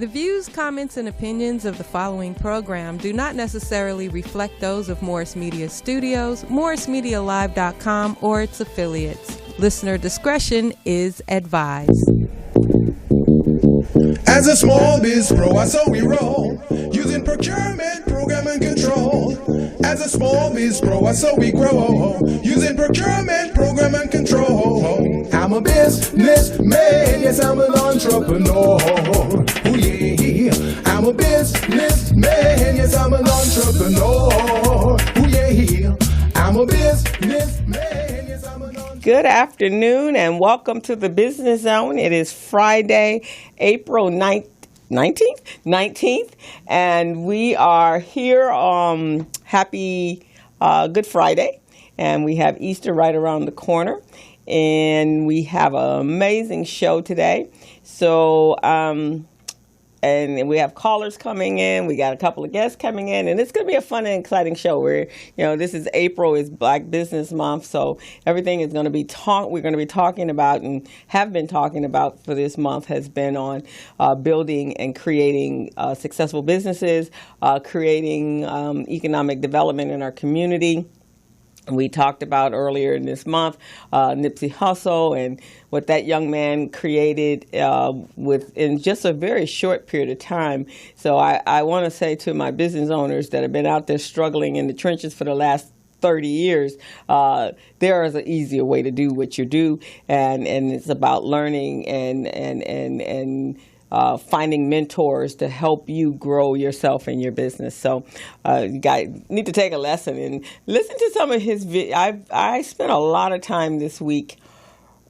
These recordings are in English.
The views, comments, and opinions of the following program do not necessarily reflect those of Morris Media Studios, MorrisMediaLive.com, or its affiliates. Listener discretion is advised. As a small biz pro, I saw we roll, using procurement, program, and control. As a small biz pro, I saw we grow, using procurement, program, and control. I'm a businessman, yes, I'm an entrepreneur. Ooh, yeah. I'm a businessman, yes, I'm an entrepreneur. Ooh, yeah. I'm a businessman, yes, I'm an entrepreneur. Good afternoon and welcome to the Business Zone. It is Friday, April 19th, and we are here on happy Good Friday, and we have Easter right around the corner, and we have an amazing show today. So, and we have callers coming in. We got a couple of guests coming in, and it's going to be a fun and exciting show. This is April, is Black Business Month, so everything is going to be we're going to be talking about and have been talking about for this month has been on building and creating successful businesses, creating economic development in our community. We talked about earlier in this month Nipsey Hussle and what that young man created in just a very short period of time. So I want to say to my business owners that have been out there struggling in the trenches for the last 30 years, there is an easier way to do what you do, and it's about learning and finding mentors to help you grow yourself and your business. So you guys need to take a lesson and listen to some of his I spent a lot of time this week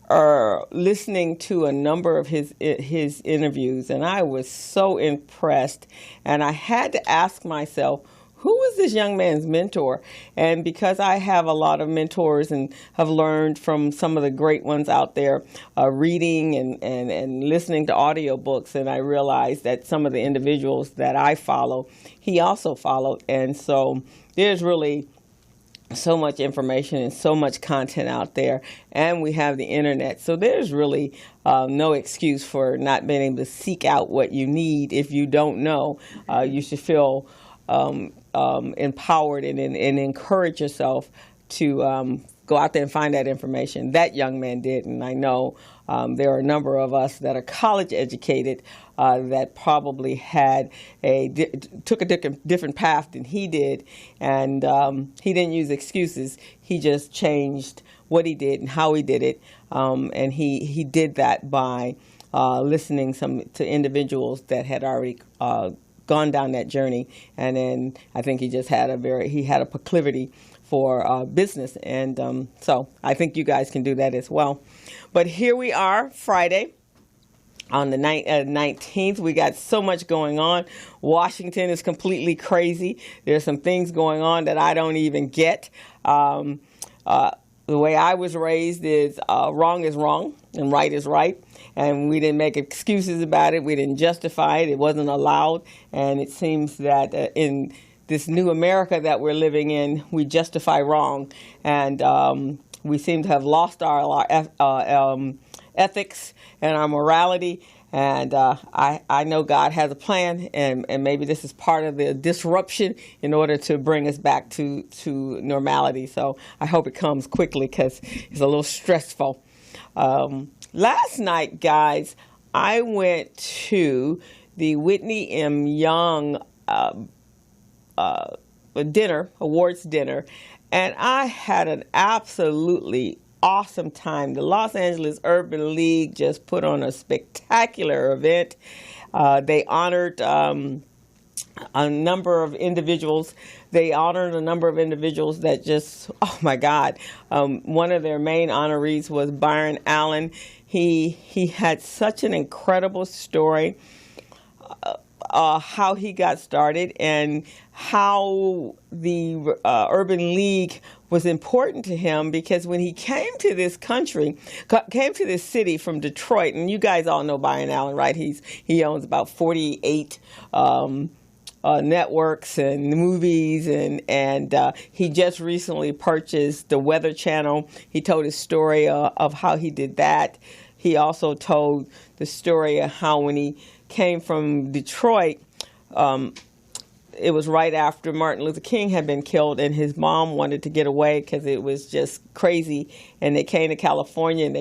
listening to a number of his interviews, and I was so impressed. And I had to ask myself, who was this young man's mentor? And because I have a lot of mentors and have learned from some of the great ones out there, reading and listening to audiobooks, and I realized that some of the individuals that I follow, he also followed. And so there's really so much information and so much content out there, and we have the internet. So there's really no excuse for not being able to seek out what you need. If you don't know, you should feel empowered and encourage yourself to go out there and find that information. That young man did, and I know there are a number of us that are college educated that probably took a different path than he did, and he didn't use excuses. He just changed what he did and how he did it, and he did that by listening to individuals that had already gone down that journey, and then I think he just had a proclivity for business, and so I think you guys can do that as well. But here we are, Friday, on the 19th. We got so much going on. Washington is completely crazy. There's some things going on that I don't even get. The way I was raised is wrong is wrong and right is right. And we didn't make excuses about it. We didn't justify it. It wasn't allowed. And it seems that in this new America that we're living in, we justify wrong. And we seem to have lost our ethics and our morality. And I know God has a plan, and maybe this is part of the disruption in order to bring us back to normality. So I hope it comes quickly because it's a little stressful. Last night, guys, I went to the Whitney M. Young awards dinner, and I had an absolutely awesome time. The Los Angeles Urban League just put on a spectacular event. They honored a number of individuals. That just, oh my God. One of their main honorees was Byron Allen. He had such an incredible story, how he got started and how the Urban League was important to him, because when he came to this city from Detroit, and you guys all know Byron Allen, right? He owns about 48 networks and movies, and he just recently purchased the Weather Channel. He told his story of how he did that. He also told the story of how when he came from Detroit. It was right after Martin Luther King had been killed, and his mom wanted to get away because it was just crazy. And they came to California, and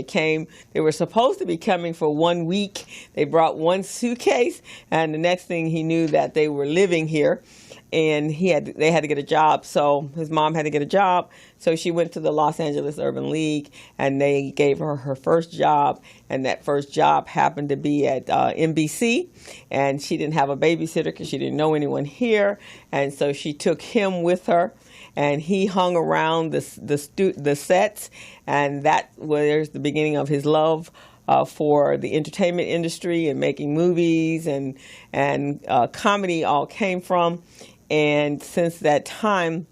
they were supposed to be coming for 1 week. They brought one suitcase, and the next thing he knew that they were living here. And they had to get a job, so his mom had to get a job. So she went to the Los Angeles Urban League, and they gave her her first job. And that first job happened to be at NBC, and she didn't have a babysitter because she didn't know anyone here. And so she took him with her, and he hung around the sets, and that was the beginning of his love for the entertainment industry and making movies and comedy all came from. And since that time,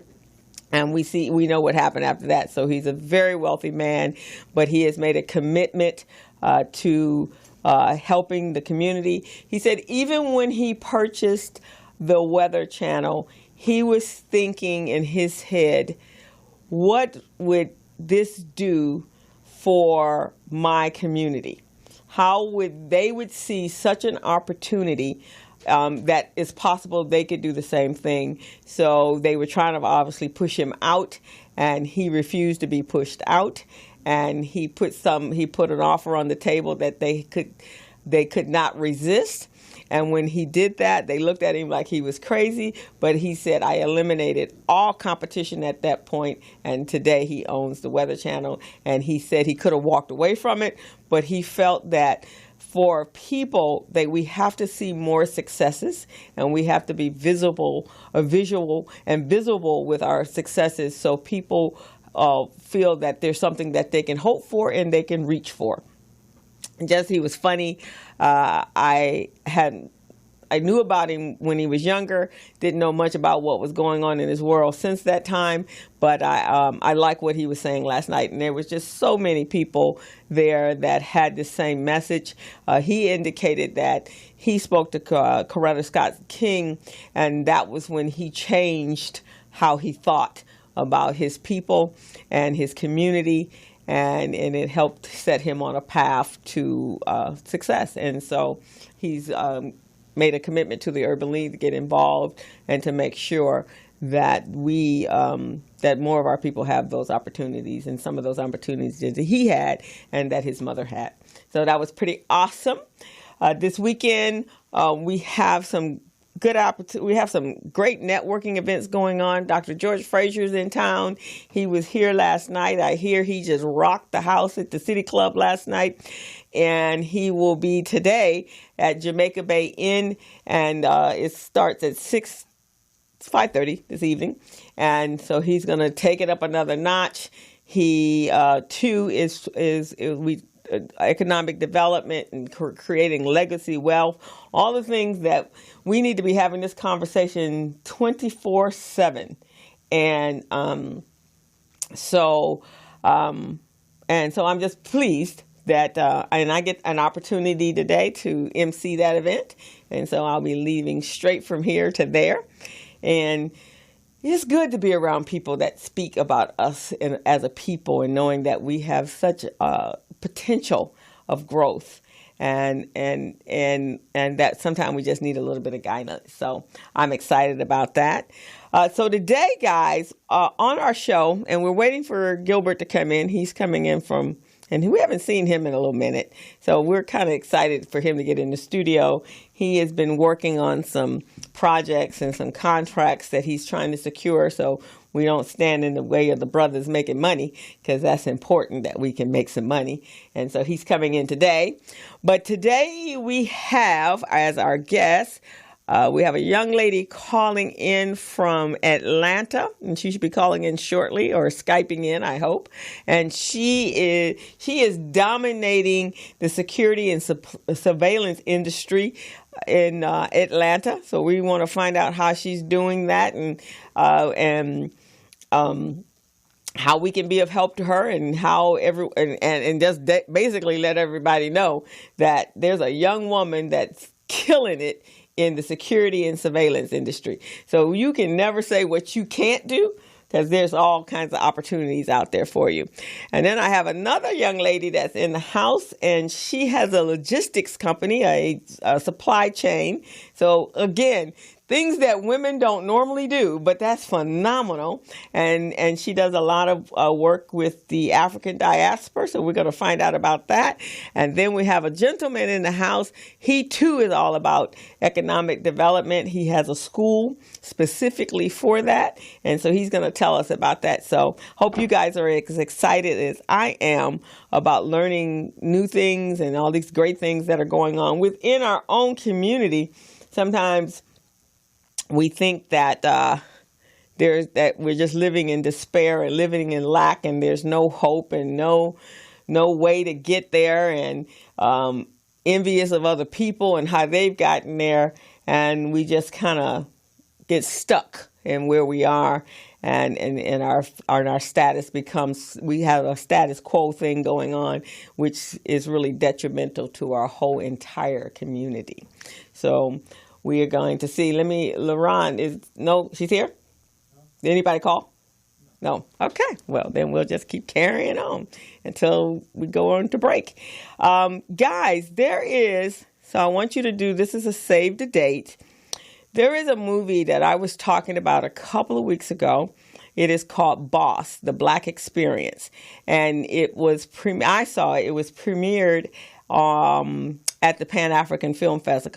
and we know what happened after that. So he's a very wealthy man, but he has made a commitment to helping the community. He said even when he purchased the Weather Channel, he was thinking in his head, what would this do for my community? How would they see such an opportunity that it's possible they could do the same thing. So they were trying to obviously push him out, and he refused to be pushed out. And he put an offer on the table that they could not resist. And when he did that, they looked at him like he was crazy. But he said, I eliminated all competition at that point. And today he owns the Weather Channel. And he said he could have walked away from it, but he felt that for people, we have to see more successes, and we have to be visual with our successes, so people feel that there's something that they can hope for and they can reach for. He was funny. I knew about him when he was younger, didn't know much about what was going on in his world since that time, but I like what he was saying last night. And there was just so many people there that had the same message. He indicated that he spoke to Coretta Scott King, and that was when he changed how he thought about his people and his community, and it helped set him on a path to success. And so he's made a commitment to the Urban League to get involved and to make sure that that more of our people have those opportunities, and some of those opportunities that he had and that his mother had. So that was pretty awesome. This weekend we have some we have some great networking events going on. Dr. George Frazier's in town. He was here last night. I hear he just rocked the house at the City Club last night. And he will be today at Jamaica Bay Inn, and it starts at 5:30 this evening. And so he's going to take it up another notch. He too is economic development and creating legacy wealth, all the things that we need to be having this conversation 24/7. And so I'm just pleased that and I get an opportunity today to MC that event, and so I'll be leaving straight from here to there. And it's good to be around people that speak about us as a people, and knowing that we have such potential of growth, and that sometimes we just need a little bit of guidance. So I'm excited about that. So today, guys, on our show, and we're waiting for Gilbert to come in. He's coming in and we haven't seen him in a little minute. So we're kind of excited for him to get in the studio. He has been working on some projects and some contracts that he's trying to secure, so we don't stand in the way of the brothers making money, because that's important that we can make some money. And so he's coming in today. But today we have, as our guest, we have a young lady calling in from Atlanta, and she should be calling in shortly, or Skyping in, I hope. And she is dominating the security and surveillance industry in Atlanta. So we want to find out how she's doing that, and how we can be of help to her, and how and just basically let everybody know that there's a young woman that's killing it in the security and surveillance industry. So you can never say what you can't do, because there's all kinds of opportunities out there for you. And then I have another young lady that's in the house, and she has a logistics company, a supply chain. So again, things that women don't normally do, but that's phenomenal. And she does a lot of work with the African diaspora, so we're going to find out about that. And then we have a gentleman in the house. He too is all about economic development. He has a school specifically for that, and so he's going to tell us about that. So hope you guys are as excited as I am about learning new things and all these great things that are going on within our own community. Sometimes we think that that we're just living in despair and living in lack, and there's no hope and no way to get there, and envious of other people and how they've gotten there, and we just kind of get stuck in where we are, and our status becomes, we have a status quo thing going on, which is really detrimental to our whole entire community. So we are going to see. She's here? Did anybody call? No. Okay. Well, then we'll just keep carrying on until we go on to break. Guys, so I want you to do, this is a save the date. There is a movie that I was talking about a couple of weeks ago. It is called Boss, The Black Experience. And it was premiered at the Pan-African Film Fest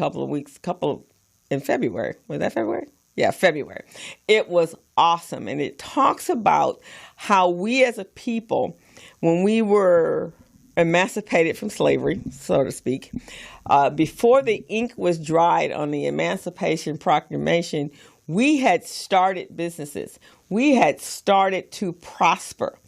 in February. Was that February? Yeah, February. It was awesome. And it talks about how we as a people, when we were emancipated from slavery, so to speak, before the ink was dried on the Emancipation Proclamation, we had started businesses. We had started to prosper.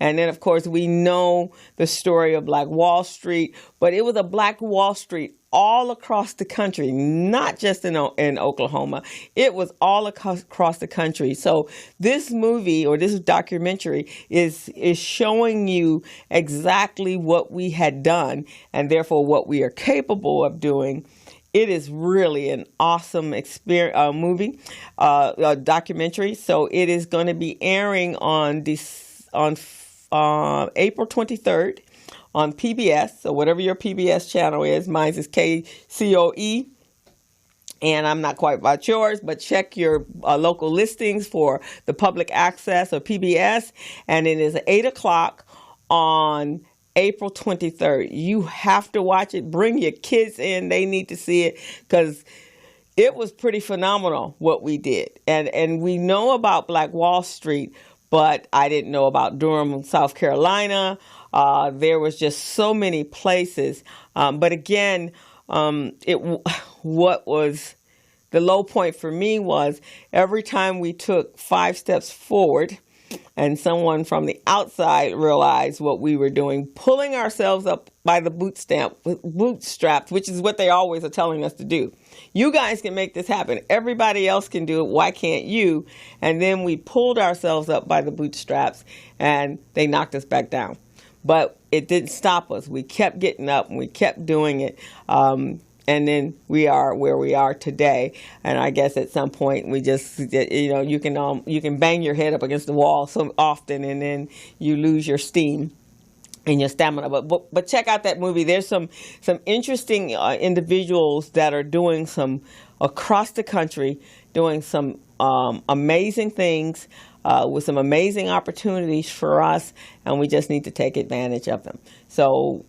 And then, of course, we know the story of Black Wall Street, but it was a Black Wall Street all across the country, not just in Oklahoma. It was all across the country. So this movie or this documentary is showing you exactly what we had done and therefore what we are capable of doing. It is really an awesome documentary. So it is going to be airing on April 23rd on PBS. So whatever your PBS channel is, mine is KCOE. And I'm not quite about yours, but check your local listings for the public access or PBS. And it is 8 o'clock on April 23rd. You have to watch it. Bring your kids in. They need to see it because it was pretty phenomenal what we did. And we know about Black Wall Street, but I didn't know about Durham, South Carolina. There was just so many places. But again, what was the low point for me was every time we took 5 steps forward and someone from the outside realized what we were doing, pulling ourselves up by the bootstraps, which is what they always are telling us to do. You guys can make this happen. Everybody else can do it. Why can't you? And then we pulled ourselves up by the bootstraps and they knocked us back down. But it didn't stop us. We kept getting up and we kept doing it. And then we are where we are today. And I guess at some point we just, you can bang your head up against the wall so often and then you lose your steam and your stamina. But check out that movie. There's some interesting individuals that are doing some across the country, doing some amazing things with some amazing opportunities for us, and we just need to take advantage of them. So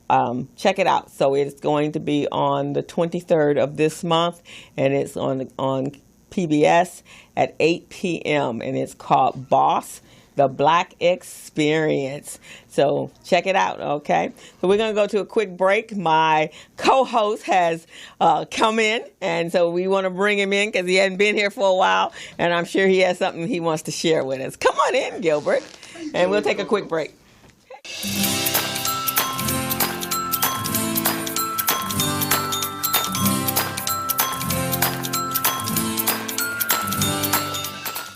check it out. So it's going to be on the 23rd of this month, and it's on PBS at 8 p.m., and it's called Boss, The Black Experience. So check it out, okay? So we're going to go to a quick break. My co-host has come in, and so we want to bring him in because he hadn't been here for a while, and I'm sure he has something he wants to share with us. Come on in, Gilbert, and we'll take a quick break.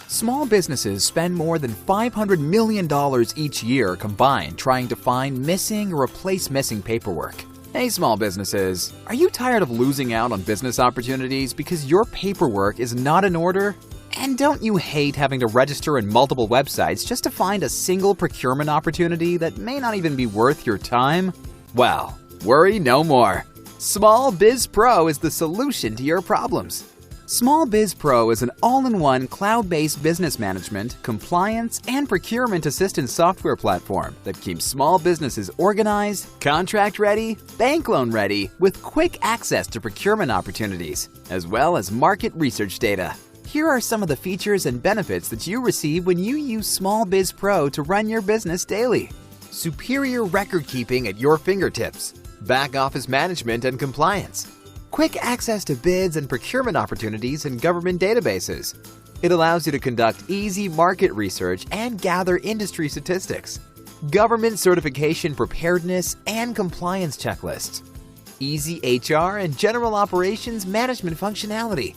Small businesses spend more than $500 million each year combined trying to find missing or replace missing paperwork. Hey, small businesses, are you tired of losing out on business opportunities because your paperwork is not in order? And don't you hate having to register in multiple websites just to find a single procurement opportunity that may not even be worth your time? Well, worry no more. Small Biz Pro is the solution to your problems. Small Biz Pro is an all-in-one cloud-based business management, compliance, and procurement assistance software platform that keeps small businesses organized, contract-ready, bank loan-ready, with quick access to procurement opportunities, as well as market research data. Here are some of the features and benefits that you receive when you use Small Biz Pro to run your business daily. Superior record keeping at your fingertips, back office management and compliance, quick access to bids and procurement opportunities in government databases. It allows you to conduct easy market research and gather industry statistics, government certification preparedness and compliance checklists, easy HR and general operations management functionality,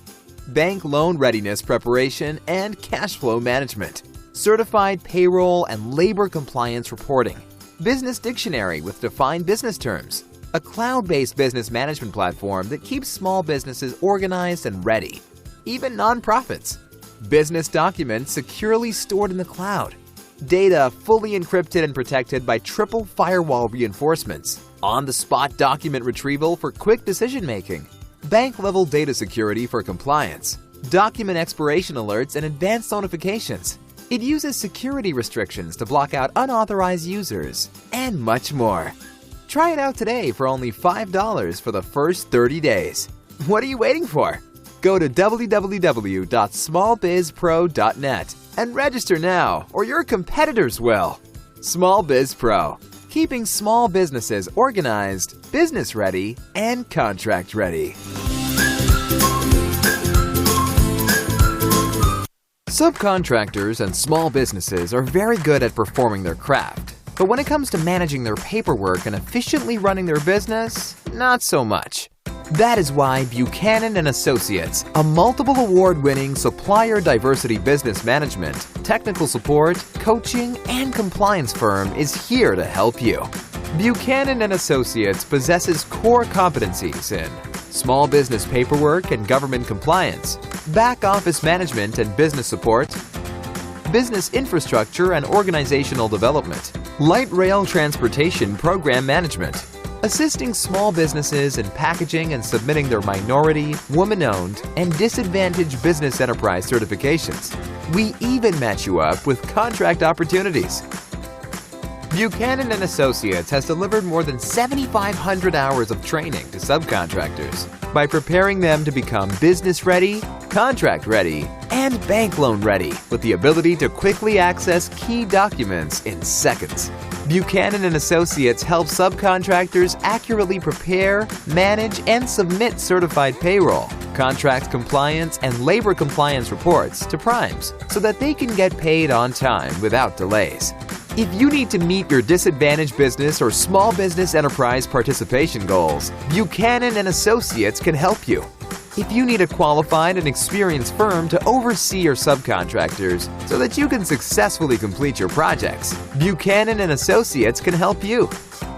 bank loan readiness preparation and cash flow management, certified payroll and labor compliance reporting, business dictionary with defined business terms, a cloud-based business management platform that keeps small businesses organized and ready, even nonprofits, business documents securely stored in the cloud, data fully encrypted and protected by triple firewall reinforcements, on-the-spot document retrieval for quick decision-making, bank-level data security for compliance, document expiration alerts and advanced notifications. It uses security restrictions to block out unauthorized users, and much more. Try it out today for only $5 for the first 30 days. What are you waiting for? Go to www.smallbizpro.net and register now, or your competitors will. Small Biz Pro, keeping small businesses organized, business ready, and contract ready. Subcontractors and small businesses are very good at performing their craft. But when it comes to managing their paperwork and efficiently running their business, not so much. That is why Buchanan & Associates, a multiple award-winning supplier diversity business management, technical support, coaching, and compliance firm is here to help you. Buchanan & Associates possesses core competencies in small business paperwork and government compliance, back office management and business support, business infrastructure and organizational development, light rail transportation program management, assisting small businesses in packaging and submitting their minority, woman-owned, and disadvantaged business enterprise certifications. We even match you up with contract opportunities. Buchanan & Associates has delivered more than 7,500 hours of training to subcontractors by preparing them to become business-ready, contract-ready, and bank loan-ready with the ability to quickly access key documents in seconds. Buchanan & Associates helps subcontractors accurately prepare, manage, and submit certified payroll, contract compliance, and labor compliance reports to primes so that they can get paid on time without delays. If you need to meet your disadvantaged business or small business enterprise participation goals, Buchanan & Associates can help you. If you need a qualified and experienced firm to oversee your subcontractors so that you can successfully complete your projects, Buchanan & Associates can help you.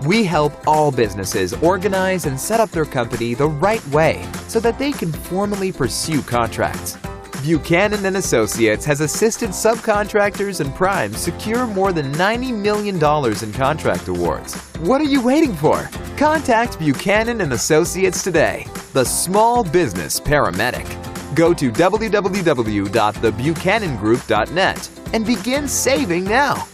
We help all businesses organize and set up their company the right way so that they can formally pursue contracts. Buchanan & Associates has assisted subcontractors and primes secure more than $90 million in contract awards. What are you waiting for? Contact Buchanan & Associates today, the small business paramedic. Go to www.thebuchanangroup.net and begin saving now.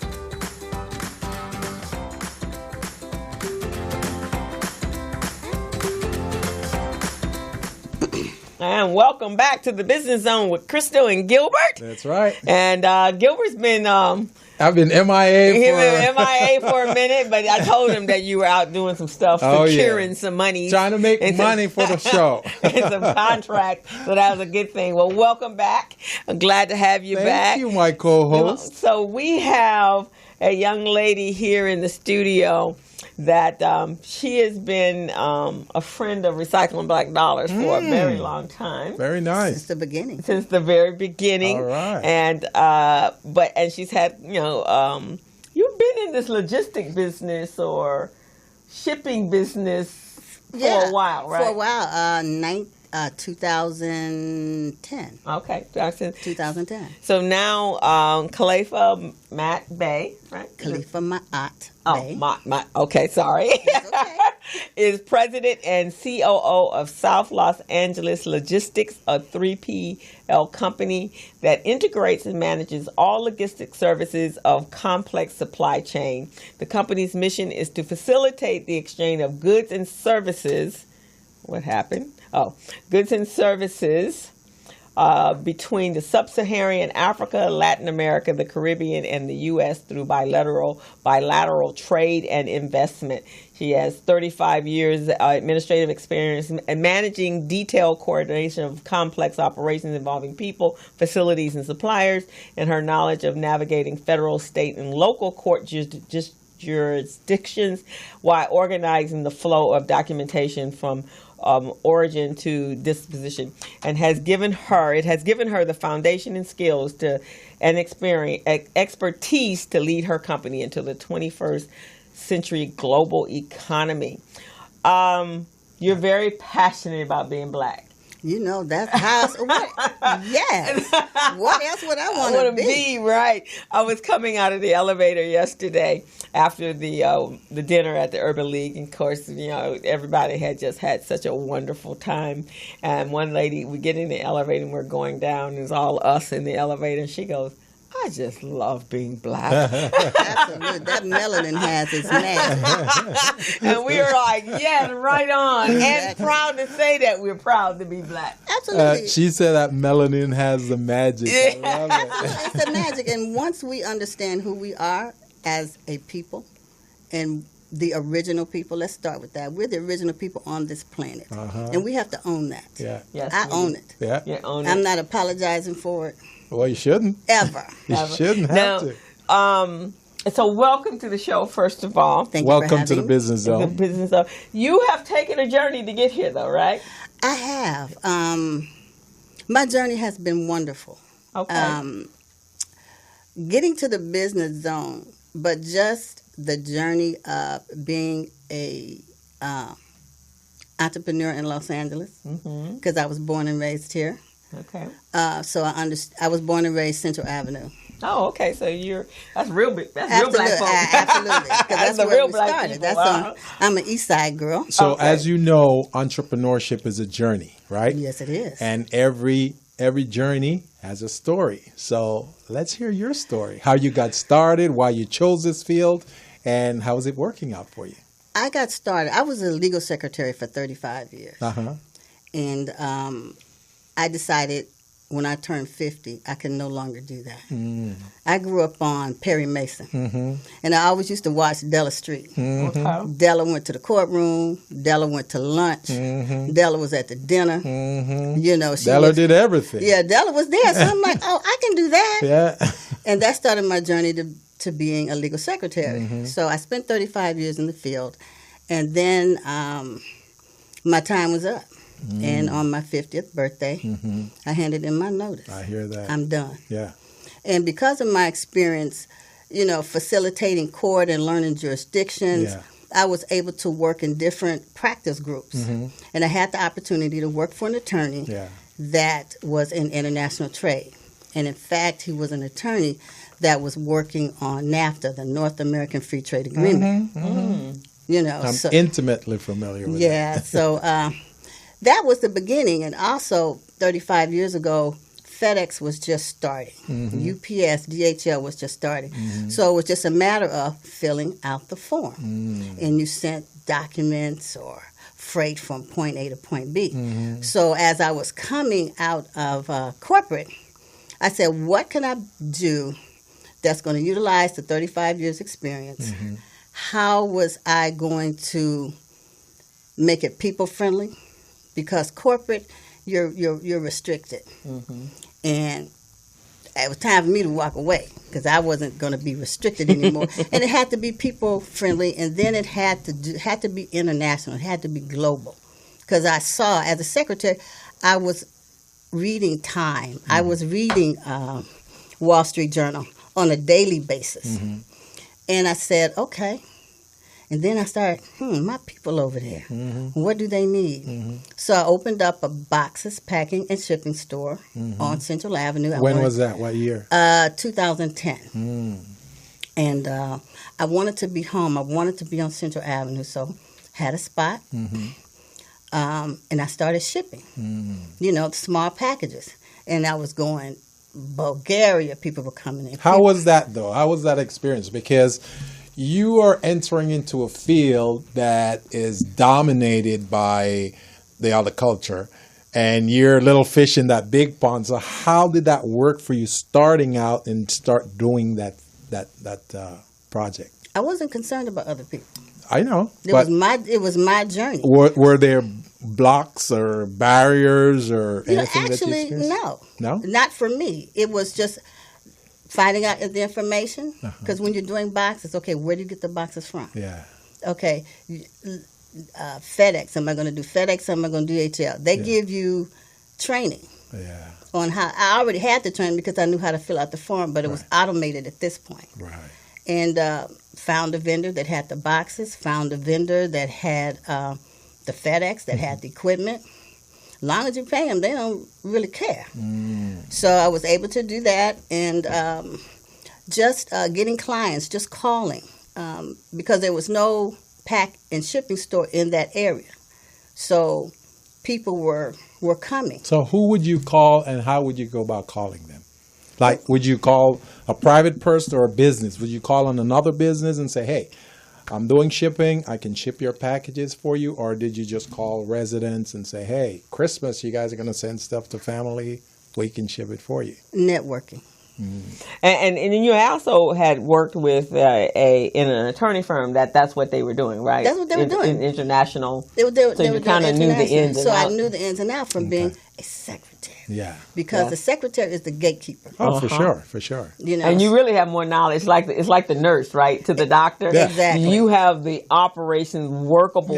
And welcome back to the Business Zone with Crystal and Gilbert. That's right. And Gilbert's been I've been MIA for a minute, but I told him that you were out doing some stuff, securing some money. Trying to make money for the show. And some contracts, so that was a good thing. Well, welcome back. I'm glad to have you back. Thank you, my co-host. So we have a young lady here in the studio that she has been a friend of Recycling Black Dollars for a very long time. Very nice. Since the beginning. Since the very beginning. All right. And she's had, you've been in this logistic business or shipping business for a while, right? For a while. 2010. Okay. 2010. So now, Khalifa Matt Bay, right? Khalifa Ma'at Oh, Bay. okay, sorry. Okay. Is president and COO of South Los Angeles Logistics, a 3PL company that integrates and manages all logistic services of complex supply chain. The company's mission is to facilitate the exchange of goods and services. What happened? Goods and services between the sub-Saharan Africa, Latin America, the Caribbean, and the U.S. through bilateral trade and investment. She has 35 years administrative experience in managing detailed coordination of complex operations involving people, facilities, and suppliers, and her knowledge of navigating federal, state, and local court jurisdictions while organizing the flow of documentation from origin to disposition, and it has given her the foundation and skills and expertise to lead her company into the 21st century global economy. You're very passionate about being Black. You know, that's how it's yes. What else would I want to be? Right. I was coming out of the elevator yesterday after the dinner at the Urban League. And of course, you know, everybody had just had such a wonderful time. And one lady, we get in the elevator and we're going down. And it's all us in the elevator. And she goes, I just love being Black. Absolutely. That melanin has its magic. And we were like, yes, right on. And proud to say that we're proud to be Black. Absolutely. She said that melanin has the magic. Yeah. I love it. It's the magic. And once we understand who we are as a people and the original people, let's start with that. We're the original people on this planet. And we have to own that. Yeah. Yes, I own it. Yeah. You own it. I'm not apologizing for it. Well, you shouldn't. Ever. You shouldn't have to. So welcome to the show, first of all. Thank you for Welcome to the having me. Business Zone. The business of you have taken a journey to get here, though, right? I have. My journey has been wonderful. Okay. Getting to the business zone, but just the journey of being a entrepreneur in Los Angeles, because I was born and raised here. Okay. So I was born and raised Central Avenue. Oh, okay. So that's real big. That's real Black folks. Absolutely. Because that's the where real we Black started. people. That's I'm an East Side girl. So, Okay. as you know, entrepreneurship is a journey, right? Yes, it is. And every journey has a story. So, let's hear your story. How you got started, why you chose this field, and how is it working out for you? I got started. I was a legal secretary for 35 years. And I decided when I turned 50, I could no longer do that. I grew up on Perry Mason. And I always used to watch Della Street. Okay. Della went to the courtroom. Della went to lunch. Della was at the dinner. You know, Della did everything. Yeah, Della was there. So I'm like, oh, I can do that. Yeah. And that started my journey to being a legal secretary. So I spent 35 years in the field. And then my time was up. And on my 50th birthday, I handed in my notice. I hear that. I'm done. Yeah. And because of my experience, you know, facilitating court and learning jurisdictions, I was able to work in different practice groups. And I had the opportunity to work for an attorney that was in international trade. And in fact, he was an attorney that was working on NAFTA, the North American Free Trade Agreement. You know, I'm intimately familiar with that. Yeah, so that was the beginning. And also, 35 years ago, FedEx was just starting. UPS, DHL was just starting. So it was just a matter of filling out the form. And you sent documents or freight from point A to point B. So as I was coming out of corporate, I said, what can I do that's going to utilize the 35 years experience? How was I going to make it people-friendly? Because corporate, you're restricted. And it was time for me to walk away because I wasn't going to be restricted anymore. And it had to be people-friendly, and then it had to be international. It had to be global. Because I saw, as a secretary, I was reading Time. I was reading Wall Street Journal on a daily basis. And I said, okay. And then I started, my people over there, what do they need? Mm-hmm. So I opened up a boxes, packing, and shipping store on Central Avenue. When was that? What year? 2010. And I wanted to be home. I wanted to be on Central Avenue, so had a spot. And I started shipping, small packages. And I was going Bulgaria, people were coming in. How was that, though? How was that experience? Because you are entering into a field that is dominated by the other culture, and you're a little fish in that big pond. So how did that work for you starting out and start doing that project? I wasn't concerned about other people. I know. It was my journey. Were there blocks or barriers or anything that you experienced? No, not for me. It was just finding out the information. Because when you're doing boxes, okay, where do you get the boxes from? Yeah. Okay, FedEx. Am I going to do FedEx? Am I going to do DHL? They give you training. Yeah. On how I already had the training because I knew how to fill out the form, but it was automated at this point. Right. And found a vendor that had the boxes, found a vendor that had the FedEx, that had the equipment. As long as you pay them, they don't really care. So I was able to do that, and just getting clients, just calling, because there was no pack and shipping store in that area. So people were coming. So who would you call, and how would you go about calling them? Like, would you call a private person or a business? Would you call on another business and say, hey, I'm doing shipping, I can ship your packages for you? Or did you just call residents and say, hey, Christmas, you guys are going to send stuff to family, we can ship it for you? Networking. And then you also had worked with in an attorney firm that's what they were doing, right? That's what they were doing. International. They were you kind of knew the ins and outs. I knew the ins and outs from being a secretary. Yeah. Because the secretary is the gatekeeper. Oh, for sure. And you really have more knowledge. It's like the nurse, right, to the doctor. Yeah. Exactly. You have the operations workable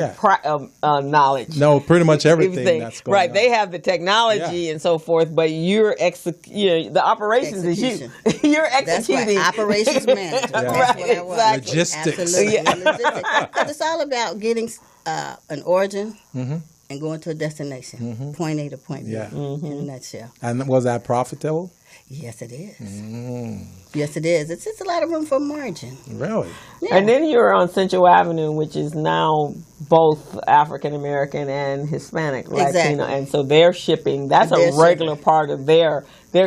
knowledge. No, pretty much everything that's going on. Right. They have the technology and so forth, but you're the operations is you. You're executing. That's right. Operations manager. That's what I was. Exactly. Logistics. Absolutely. Logistics. 'Cause it's all about getting an origin and going to a destination, point A to point B, in a nutshell. And was that profitable? Yes, it is. Yes, it is. It's a lot of room for margin. Really? Yeah. And then you're on Central Avenue, which is now both African American and Hispanic, Latino. Exactly. And so they're shipping. That's a regular part of their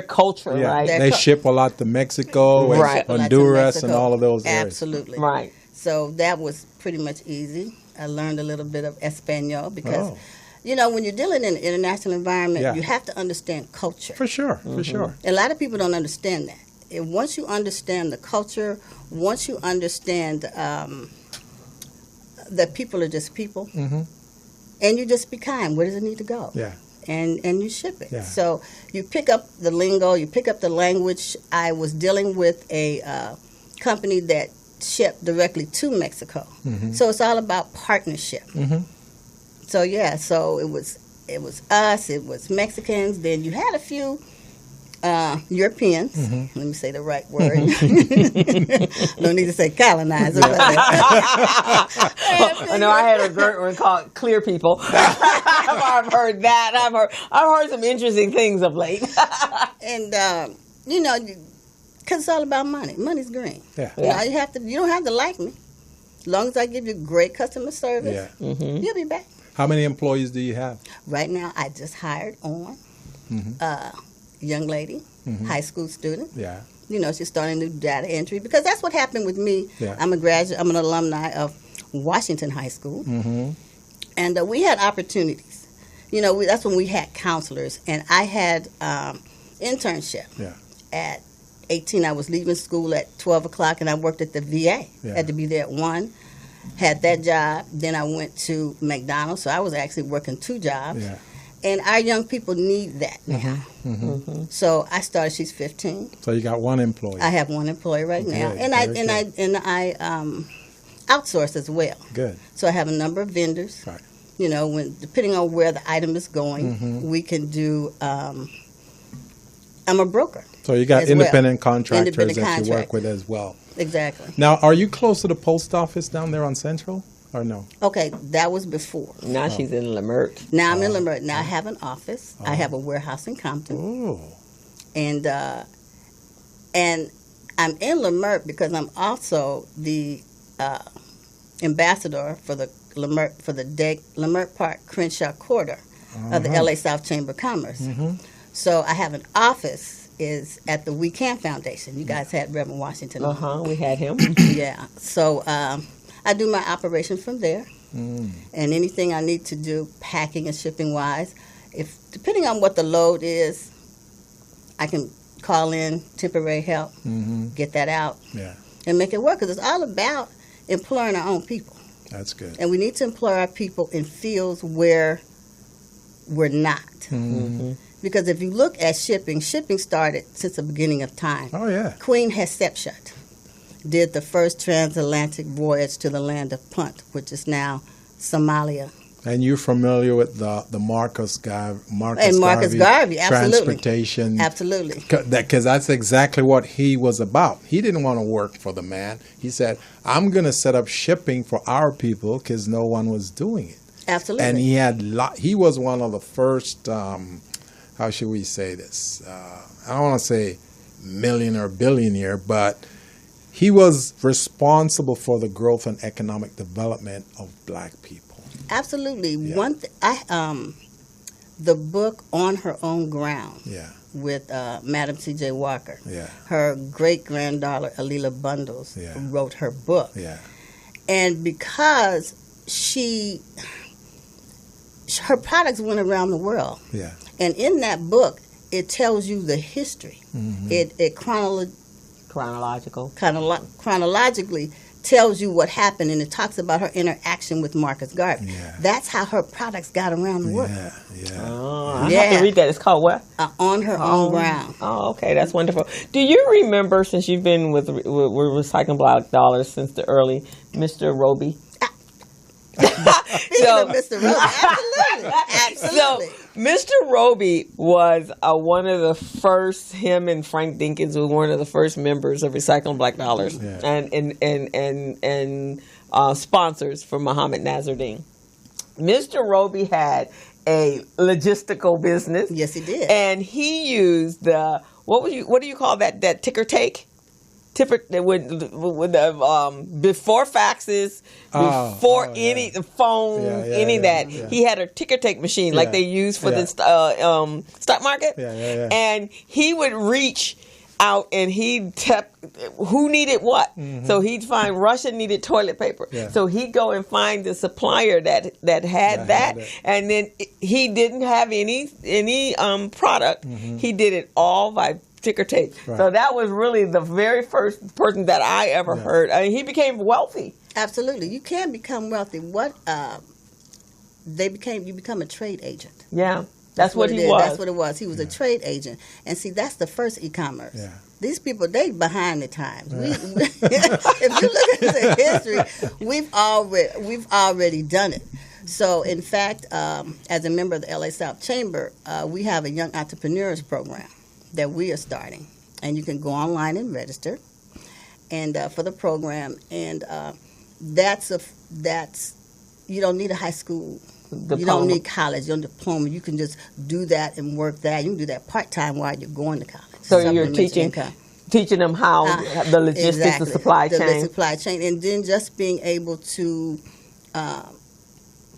culture, right? They ship a lot to Mexico and Honduras and all of those areas. Absolutely. Right. So that was pretty much easy. I learned a little bit of Espanol because, when you're dealing in an international environment, you have to understand culture. For sure, for sure. A lot of people don't understand that. And once you understand the culture, once you understand that people are just people, and you just be kind, where does it need to go? Yeah. And you ship it. Yeah. So you pick up the lingo, you pick up the language. I was dealing with a company that shipped directly to Mexico. So it's all about partnership. So so it was us, it was Mexicans, then you had a few Europeans. Let me say the right word. No need to say colonizer. No, I had a great one called Clear People. I've heard that. I've heard some interesting things of late. And because it's all about money. Money's green. Yeah. You don't have to like me. As long as I give you great customer service, you'll be back. How many employees do you have? Right now, I just hired on a young lady, high school student. Yeah. She's starting to do data entry because that's what happened with me. Yeah. I'm a graduate. I'm an alumni of Washington High School, and we had opportunities. That's when we had counselors, and I had internship. Yeah. At 18, I was leaving school at 12 o'clock, and I worked at the VA. Had to be there at 1. Had that job. Then I went to McDonald's, so I was actually working 2 jobs. Yeah. And our young people need that now. So I started. She's 15. So you got 1 employee. I have 1 employee right now, and I outsource as well. Good. So I have a number of vendors. Right. Depending on where the item is going, we can do I'm a broker. So you got independent contractors that you work with as well. Exactly. Now, are you close to the post office down there on Central, or no? Okay, that was before. Now she's in Lemert. Now I'm in Lemert. Now I have an office. I have a warehouse in Compton. Oh. And I'm in Lemert because I'm also the ambassador for the Lemert Park Crenshaw Quarter of the LA South Chamber of Commerce. Mm-hmm. So I have an office is at the We Can Foundation. You guys had Reverend Washington. We had him. Yeah. So I do my operation from there, and anything I need to do, packing and shipping wise, depending on what the load is, I can call in temporary help, get that out, and make it work. Because it's all about employing our own people. That's good. And we need to employ our people in fields where we're not. Mm-hmm. Because if you look at shipping started since the beginning of time. Oh, yeah. Queen Hatshepsut did the first transatlantic voyage to the land of Punt, which is now Somalia. And you're familiar with the Marcus Garvey absolutely. transportation. Absolutely. Because that's exactly what he was about. He didn't want to work for the man. He said, I'm going to set up shipping for our people because no one was doing it. Absolutely. And he was one of the first, how should we say this? I don't want to say millionaire, billionaire, but he was responsible for the growth and economic development of black people. Absolutely. Yeah. The book On Her Own Ground with Madam C.J. Walker. Yeah. Her great-granddaughter, Alila Bundles, wrote her book. Yeah. And because her products went around the world. Yeah. And in that book, it tells you the history. Mm-hmm. It chronologically tells you what happened, and it talks about her interaction with Marcus Garvey. Yeah. That's how her products got around the world. I have to read that. It's called what? On Her Own Ground. Oh, okay. That's wonderful. Do you remember, since you've been with Recycling Black Dollars since the early, Mr. Roby? Mr. Roby, absolutely. So, Mr. Roby was one of the first. Him and Frank Dinkins were one of the first members of Recycling Black Dollars, and sponsors for Muhammad Nazardine. Mr. Roby had a logistical business. Yes, he did, and he used what do you call that ticker take? Before faxes, before any phone, he had a ticker tape machine like they use for the stock market. And he would reach out and he'd tap who needed what. Mm-hmm. So he'd find Russia needed toilet paper. Yeah. So he'd go and find the supplier that had that. And then he didn't have any product. Mm-hmm. He did it all by ticker tape. Right. So that was really the very first person that I ever heard. I mean, he became wealthy. Absolutely. You can become wealthy. You become a trade agent. Yeah. That's what he was. That's what it was. He was a trade agent. And see, that's the first e-commerce. Yeah. These people, they behind the times. If you look into history, we've already done it. So, in fact, as a member of the LA South Chamber, we have a young entrepreneurs program that we are starting, and you can go online and register, and for the program, and that's you don't need a high school diploma. You don't need college, you don't need a diploma. You can just do that and work that. You can do that part-time while you're going to college. So you're teaching them how the logistics, the supply chain, and then just being able to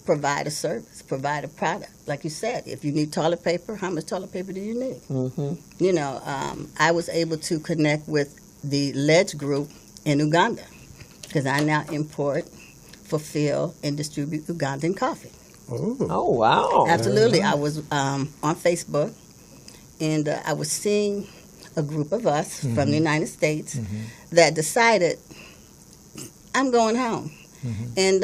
provide a service, provide a product. Like you said, if you need toilet paper, how much toilet paper do you need? Mm-hmm. You know, I was able to connect with the Ledge Group in Uganda because I now import, fulfill, and distribute Ugandan coffee. Ooh. Oh, wow. Absolutely. I was on Facebook, and I was seeing a group of us from the United States that decided, I'm going home. Mm-hmm. And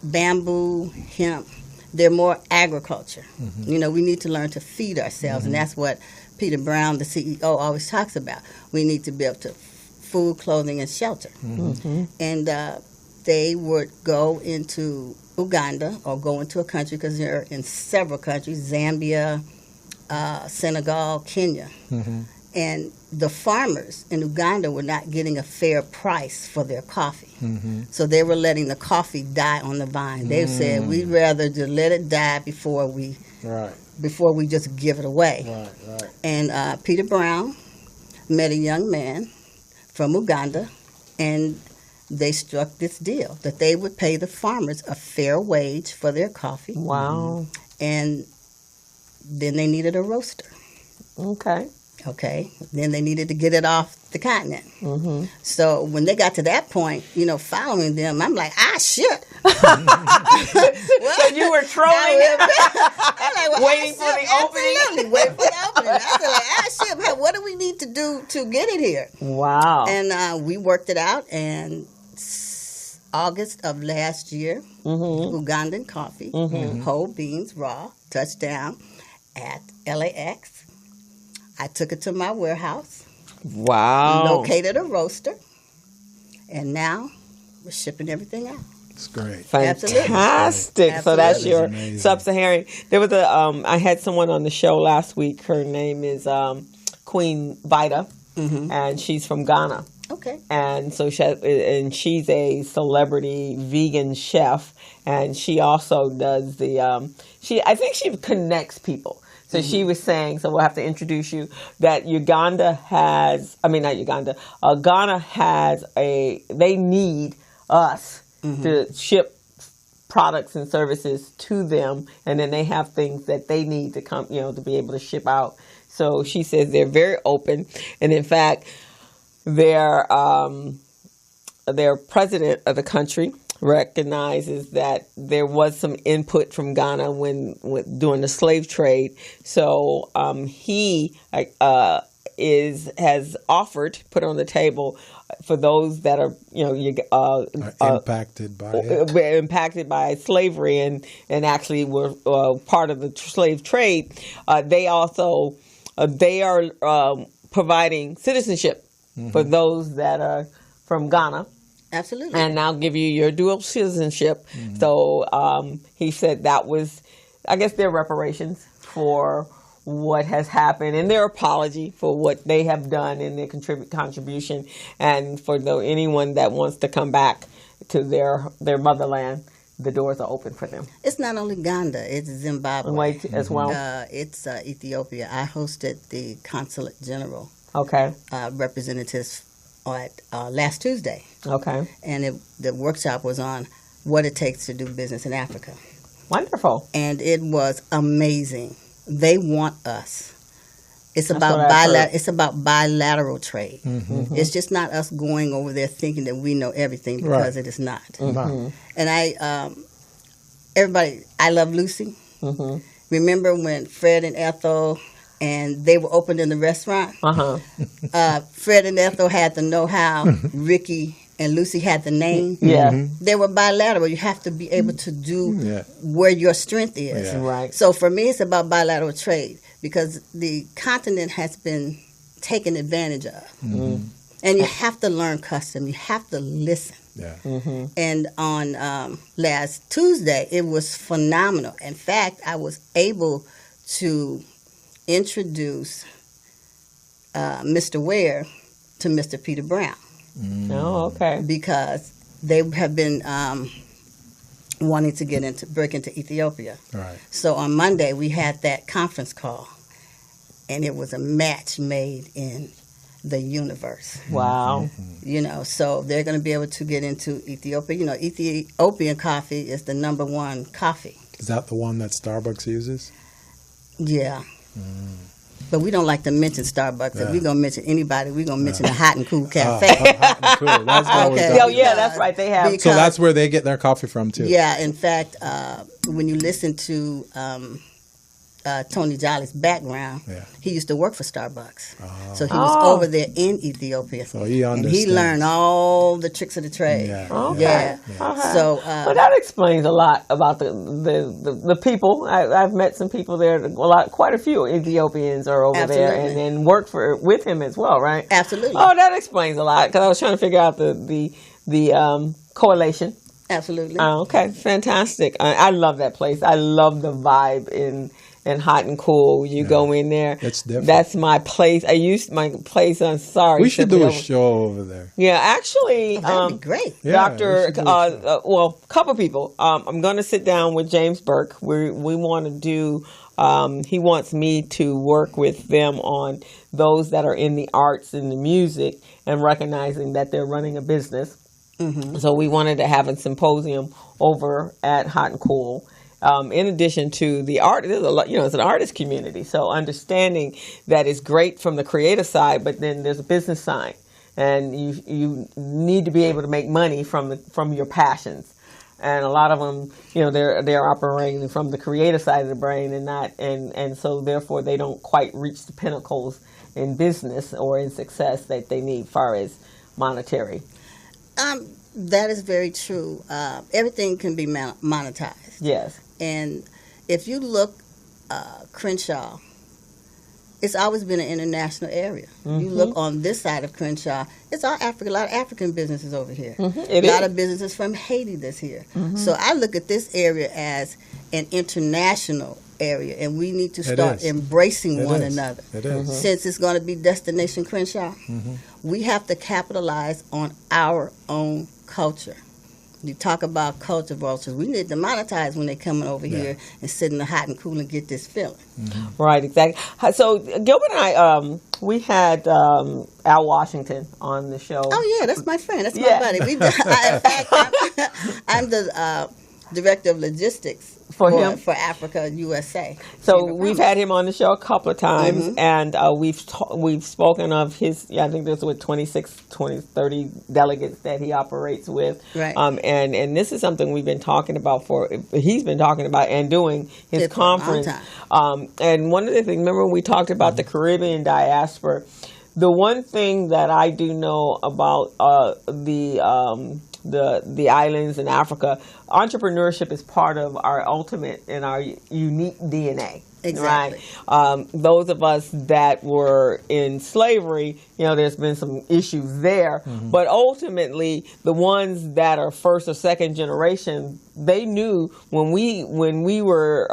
bamboo, hemp, they're more agriculture. Mm-hmm. You know, we need to learn to feed ourselves, and that's what Peter Brown, the CEO, always talks about. We need to be able to food, clothing, and shelter. Mm-hmm. And they would go into Uganda or go into a country, because they're in several countries, Zambia, Senegal, Kenya. And the farmers in Uganda were not getting a fair price for their coffee. So they were letting the coffee die on the vine. They said, we'd rather just let it die before we just give it away. And Peter Brown met a young man from Uganda, and they struck this deal that they would pay the farmers a fair wage for their coffee. Wow. And then they needed a roaster. Okay. Then they needed to get it off the continent. So when they got to that point, following them, I'm like, shit. So you were trolling? Waiting for the opening? Absolutely, waiting for the opening. I said, shit, man, what do we need to do to get it here? Wow. And we worked it out, and August of last year, Ugandan coffee, whole beans, raw, touched down at LAX. I took it to my warehouse. Wow. Located a roaster. And now we're shipping everything out. It's great. Fantastic. Absolutely. So that's your amazing. sub-Saharan. There was I had someone on the show last week. Her name is Queen Vida, and she's from Ghana. Okay. And so she's a celebrity vegan chef, and she also does I think she connects people. So she was saying, so we'll have to introduce you, that Ghana has they need us to ship products and services to them, and then they have things that they need to come, to be able to ship out. So she says they're very open, and in fact, their president of the country recognizes that there was some input from Ghana when during the slave trade. So he has offered, put on the table for those that are impacted by slavery and actually were part of the slave trade. They are providing citizenship for those that are from Ghana. Absolutely. And I'll give you your dual citizenship. So he said that was, I guess, their reparations for what has happened and their apology for what they have done in their contribution. And for anyone that wants to come back to their motherland, the doors are open for them. It's not only Uganda, it's Zimbabwe as well. It's Ethiopia. I hosted the Consulate General representatives last Tuesday. Okay. And the workshop was on what it takes to do business in Africa. Wonderful. And it was amazing. They want us. It's about bilateral trade. It's just not us going over there thinking that we know everything, because it is not. And I love Lucy. Remember when Fred and Ethel and they were opened in the restaurant? Fred and Ethel had the know-how. Ricky and Lucy had the name. They were bilateral. You have to be able to do where your strength is. Right. So for me, it's about bilateral trade, because the continent has been taken advantage of. And you have to learn custom. You have to listen. And on last Tuesday, it was phenomenal. In fact, I was able to introduce Mr. Ware to Mr. Peter Brown. Oh, okay. Because they have been wanting to break into Ethiopia. Right. So on Monday we had that conference call, and it was a match made in the universe. Wow. So they're going to be able to get into Ethiopia. Ethiopian coffee is the #1 coffee. Is that the one that Starbucks uses? Yeah. But we don't like to mention Starbucks. If we're going to mention anybody, we're going to mention a Hot and Cool Cafe. Hot and Cool. That's that's right. They have. So that's where they get their coffee from, too. Yeah. In fact, when you listen to Tony Jolly's background, he used to work for Starbucks. So he was over there in Ethiopia. So he understands. And he learned all the tricks of the trade. So well, that explains a lot about the people. I've met some people there. Quite a few Ethiopians are over there and work with him as well, right? Absolutely. Oh, that explains a lot, because I was trying to figure out the correlation. Absolutely. Okay, fantastic. I love that place. I love the vibe in and Hot and Cool. You go in there. That's different. That's my place. I used my place on Sorry. We should do a show over there. Yeah, actually, that'd be great. Yeah, Dr. Well, a couple people. I'm going to sit down with James Burke. We want to do. He wants me to work with them on those that are in the arts and the music and recognizing that they're running a business. Mm-hmm. So we wanted to have a symposium over at Hot and Cool. In addition to the art, there's a lot, it's an artist community. So understanding that is great from the creative side, but then there's a business side, and you need to be able to make money from your passions. And a lot of them, they're operating from the creative side of the brain and not, and so therefore they don't quite reach the pinnacles in business or in success that they need, far as monetary. That is very true. Everything can be monetized. Yes. And if you look, Crenshaw, it's always been an international area. Mm-hmm. You look on this side of Crenshaw, it's all Africa. A lot of African businesses over here. Mm-hmm. A lot of businesses from Haiti that's here. Mm-hmm. So I look at this area as an international area, and we need to start embracing one another. It is. Mm-hmm. Since it's going to be Destination Crenshaw, we have to capitalize on our own culture. You talk about culture vultures. We need to monetize when they're coming over here and sit in the Hot and Cool and get this feeling. Mm-hmm. Right, exactly. So Gilbert and I, we had Al Washington on the show. Oh yeah, that's my friend. That's my buddy. In fact, I'm the director of logistics for Africa USA. So we've had him on the show a couple of times, and we've spoken of his. I think there's 30 delegates that he operates with. Right. And this is something we've been talking about he's been talking about and doing his conference. And one of the things, remember we talked about the Caribbean diaspora. The one thing that I do know about the islands in Africa, entrepreneurship is part of our ultimate and our unique DNA. Exactly. Right? Those of us that were in slavery, there's been some issues there, but ultimately the ones that are first or second generation, they knew when we were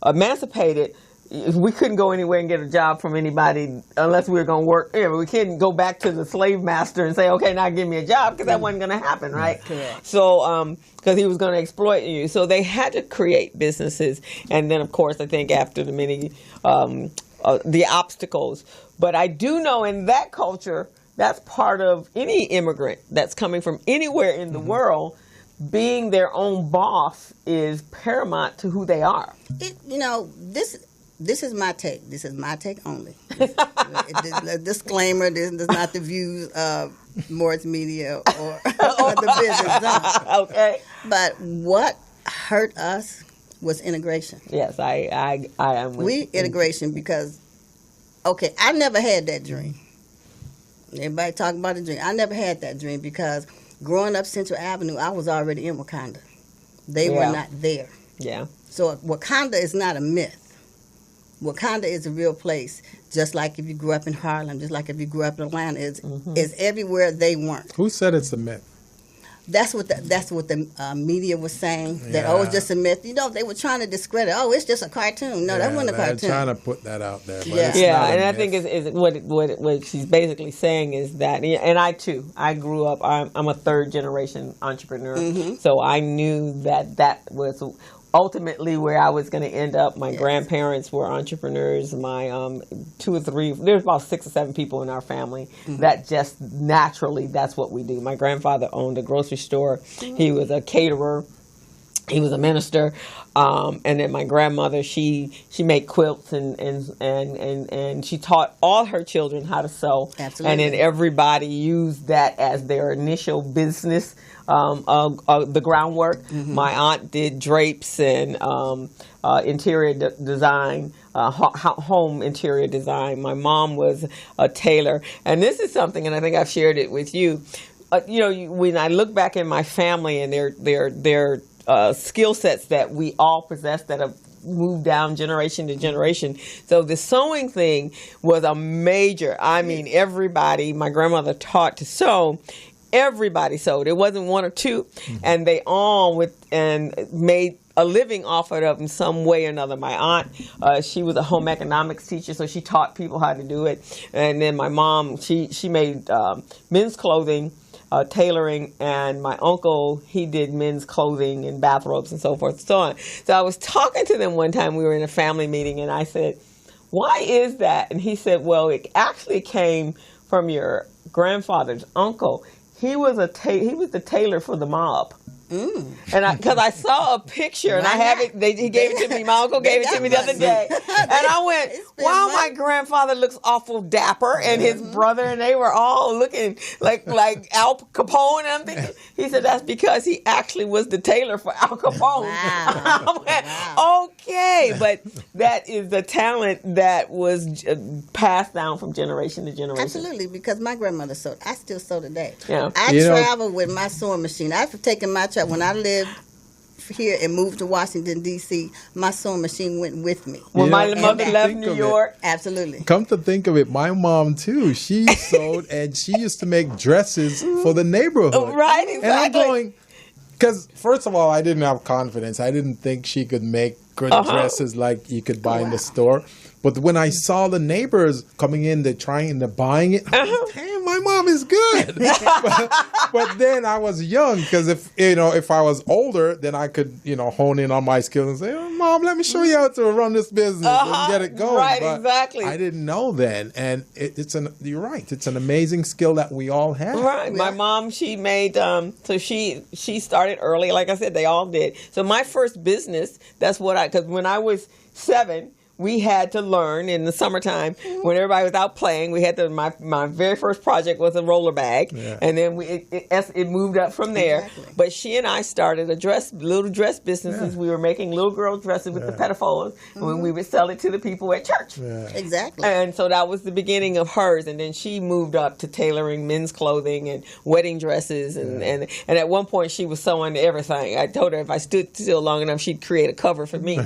emancipated, we couldn't go anywhere and get a job from anybody unless we were going to work. We couldn't go back to the slave master and say, okay, now give me a job, because that wasn't going to happen, right? Correct. So, because he was going to exploit you. So they had to create businesses. And then, of course, I think after the many, the obstacles. But I do know in that culture, that's part of any immigrant that's coming from anywhere in the world, being their own boss is paramount to who they are. This is my take. This is my take only. A disclaimer, this is not the views of Morris Media or the business zone. Okay. But what hurt us was integration. Yes, I am with integration because, I never had that dream. Everybody talking about the dream. I never had that dream because growing up Central Avenue, I was already in Wakanda. They were not there. Yeah. So Wakanda is not a myth. Wakanda is a real place, just like if you grew up in Harlem, just like if you grew up in Atlanta. It's everywhere they weren't. Who said it's a myth? That's what the media was saying, that, it's just a myth. They were trying to discredit, it's just a cartoon. No, that wasn't a cartoon. They're trying to put that out there. But and I think is what she's basically saying is that, and I too, I grew up, I'm a third generation entrepreneur, so I knew that was ultimately where I was going to end up. My grandparents were entrepreneurs. My 2 or 3, there's about 6 or 7 people in our family that just naturally, that's what we do. My grandfather owned a grocery store. He was a caterer. He was a minister. And then my grandmother, she made quilts and she taught all her children how to sew. Absolutely. And then everybody used that as their initial business, the groundwork. My aunt did drapes and interior design, home interior design. My mom was a tailor. And this is something, and I think I've shared it with you. When I look back in my family and their skill sets that we all possess that have moved down generation to generation. So the sewing thing was a major, everybody, my grandmother taught to sew. everybody sewed. It wasn't one or two, and they all made a living off of it in some way or another. My aunt, she was a home economics teacher, so she taught people how to do it. And then my mom, she made men's clothing, tailoring, and my uncle, he did men's clothing and bathrobes and so forth and so on. So I was talking to them one time, we were in a family meeting, and I said, why is that? And he said, well, it actually came from your grandfather's uncle. He was the tailor for the mob. And because I saw a picture, and I have it. He gave it to me. My uncle gave it to me the other day, and I went, "Wow, my grandfather looks awful dapper, and his brother, and they were all looking like Al Capone." And I'm thinking, he said that's because he actually was the tailor for Al Capone. Wow. I went, okay, but that is the talent that was passed down from generation to generation. Absolutely, because my grandmother sewed. I still sew today. Yeah. I travel with my sewing machine. I've taken my truck. When I lived here and moved to Washington, D.C., my sewing machine went with me. When my mother left New York. Absolutely. Come to think of it, my mom, too, she sewed, and she used to make dresses for the neighborhood. Right, exactly. And I'm going, because first of all, I didn't have confidence. I didn't think she could make good dresses like you could buy in the store. But when I saw the neighbors coming in, they're buying it, I'm like, damn, my mom is good. but then I was young, because if I was older, then I could, hone in on my skills and say, oh, Mom, let me show you how to run this business and get it going. Right, but exactly. I didn't know then. And you're right. It's an amazing skill that we all have. Right. My mom, she made, so she started early. Like I said, they all did. So my first business, because when I was 7, we had to learn in the summertime when everybody was out playing. We had my very first project was a roller bag, and then it moved up from there. Exactly. But she and I started little dress businesses. Yeah. We were making little girl dresses with the pettifollers, and we would sell it to the people at church. Yeah. Exactly. And so that was the beginning of hers. And then she moved up to tailoring men's clothing and wedding dresses, and at one point she was sewing everything. I told her if I stood still long enough, she'd create a cover for me.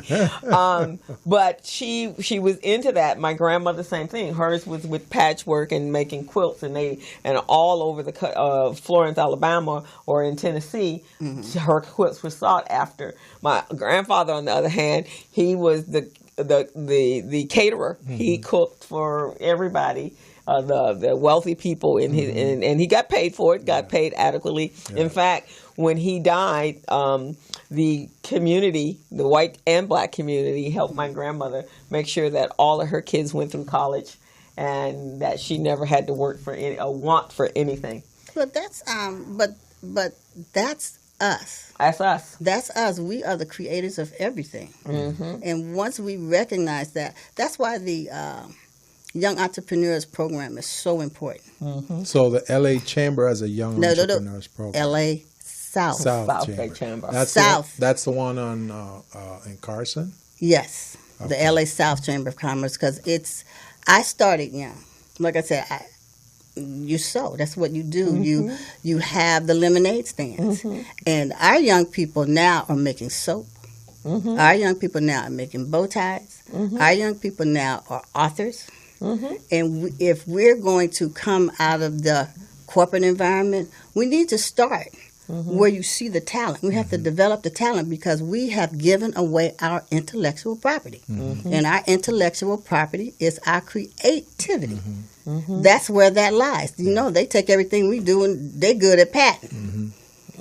But she was into that. My grandmother, same thing. Hers was with patchwork and making quilts, and all over the Florence, Alabama, or in Tennessee, her quilts were sought after. My grandfather, on the other hand, he was the caterer. He cooked for everybody. The wealthy people in his, and he got paid for it. Got paid adequately. Yeah. In fact, when he died, the community, the white and black community, helped my grandmother make sure that all of her kids went through college, and that she never had to want for anything. But that's but that's us. That's us. That's us. We are the creators of everything. Mm-hmm. And once we recognize that, that's why the Young Entrepreneurs Program is so important. Mm-hmm. So the L.A. Chamber has a Young Entrepreneurs Program. L.A. South Chamber. That's the one on in Carson? Yes. Okay. The L.A. South Chamber of Commerce, because I started young. Like I said, you sew. That's what you do. Mm-hmm. You have the lemonade stands. Mm-hmm. And our young people now are making soap. Mm-hmm. Our young people now are making bow ties. Mm-hmm. Our young people now are authors. Mm-hmm. And if we're going to come out of the corporate environment, we need to start where you see the talent. We have to develop the talent, because we have given away our intellectual property. Mm-hmm. And our intellectual property is our creativity. Mm-hmm. Mm-hmm. That's where that lies. They take everything we do and they're good at patent. Mm-hmm.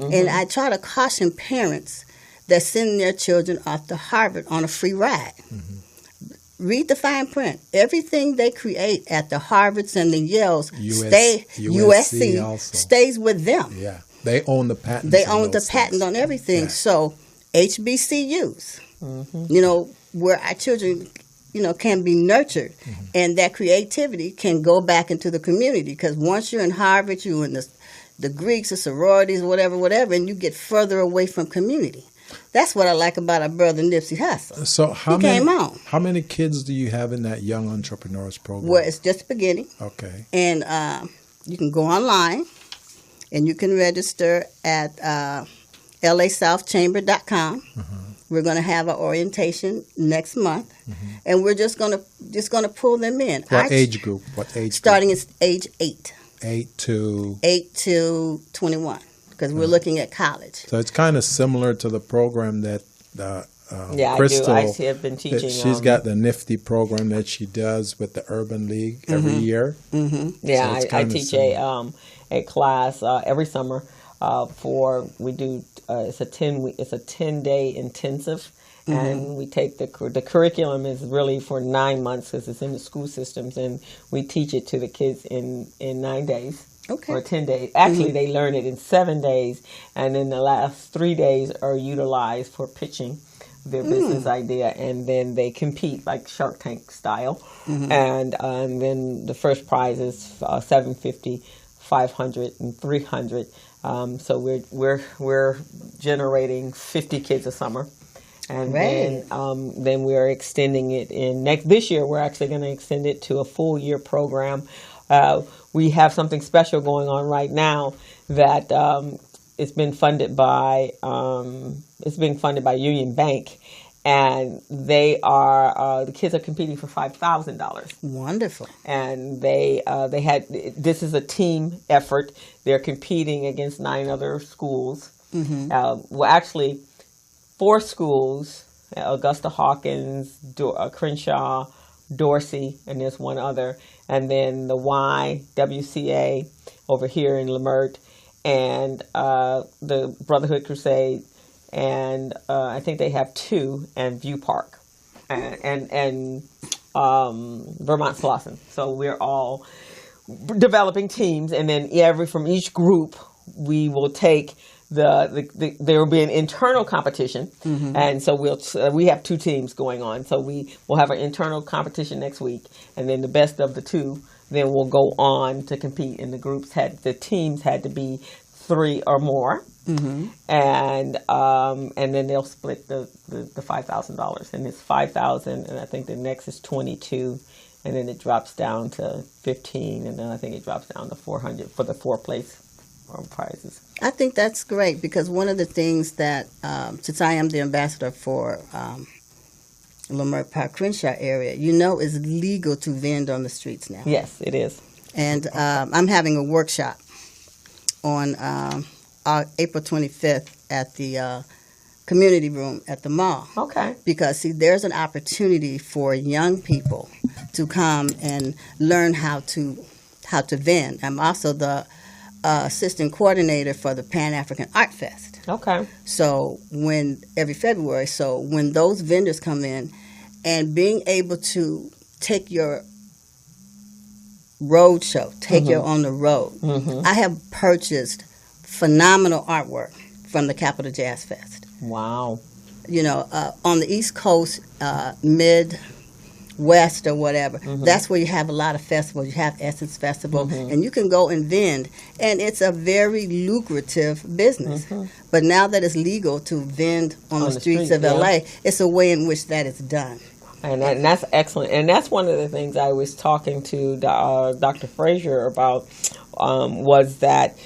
Mm-hmm. And I try to caution parents that send their children off to Harvard on a free ride. Mm-hmm. Read the fine print. Everything they create at the Harvards and the Yales, USC stays with them. Yeah. They own the patent. They own the patent on everything. Yeah. So HBCUs, where our children, can be nurtured, and that creativity can go back into the community. Because once you're in Harvard, you're in the Greeks, the sororities, whatever, and you get further away from community. That's what I like about our brother Nipsey Hussle. So how many kids do you have in that Young Entrepreneurs Program? Well, it's just the beginning. Okay. And you can go online. And you can register at lasouthchamber.com. Mm-hmm. We're going to have an orientation next month, and we're just going to pull them in. What age group? Starting at age 8. 8 to 21, because we're looking at college. So it's kind of similar to the program that Crystal, I have been teaching. She's got the nifty program that she does with the Urban League every year. Mm-hmm. Yeah, so I teach a class every summer we do it's a 10-day intensive. And we take the curriculum is really for 9 months because it's in the school systems, and we teach it to the kids in 9 days. Okay. Or 10 days. Actually, they learn it in 7 days, and then the last 3 days are utilized for pitching their business idea, and then they compete like Shark Tank style. And then the first prize is $750, $500, and $300. So we're generating 50 kids a summer. And then we are extending it this year. We're actually going to extend it to a full year program. We have something special going on right now that it's been funded by Union Bank, and they are the kids are competing for $5,000. Wonderful. And this is a team effort. They're competing against 9 other schools. Actually, 4 schools: Augusta Hawkins, Crenshaw, Dorsey, and there's one other, and then the YWCA over here in Lemert, and the Brotherhood Crusade, and I think they have 2, and View Park, and Vermont Slauson. So we're all developing teams, and then from each group we will take. There will be an internal competition, and so we have 2 teams going on. So we will have an internal competition next week, and then the best of the 2 then will go on to compete. And the teams had to be 3 or more, and then they'll split the $5,000, and it's $5,000, and I think the next is 22, and then it drops down to 15, and then I think it drops down to 400 for the 4 place prizes. I think that's great, because one of the things that, since I am the ambassador for Lemert Park Crenshaw area, is legal to vend on the streets now. Yes, it is. And I'm having a workshop on April 25th at the community room at the mall. Okay. Because, there's an opportunity for young people to come and learn how to vend. I'm also the assistant coordinator for the Pan-African Art Fest. Okay. So every February, when those vendors come in, and being able to take your road show, take you on the road. I have purchased phenomenal artwork from the Capital Jazz Fest. Wow. On the East Coast, Midwest or whatever, that's where you have a lot of festivals. You have Essence Festival, and you can go and vend, and it's a very lucrative business. But now that it's legal to vend on the streets of LA, it's a way in which that is done. And that's excellent. And that's one of the things I was talking to Dr. Frazier about, was that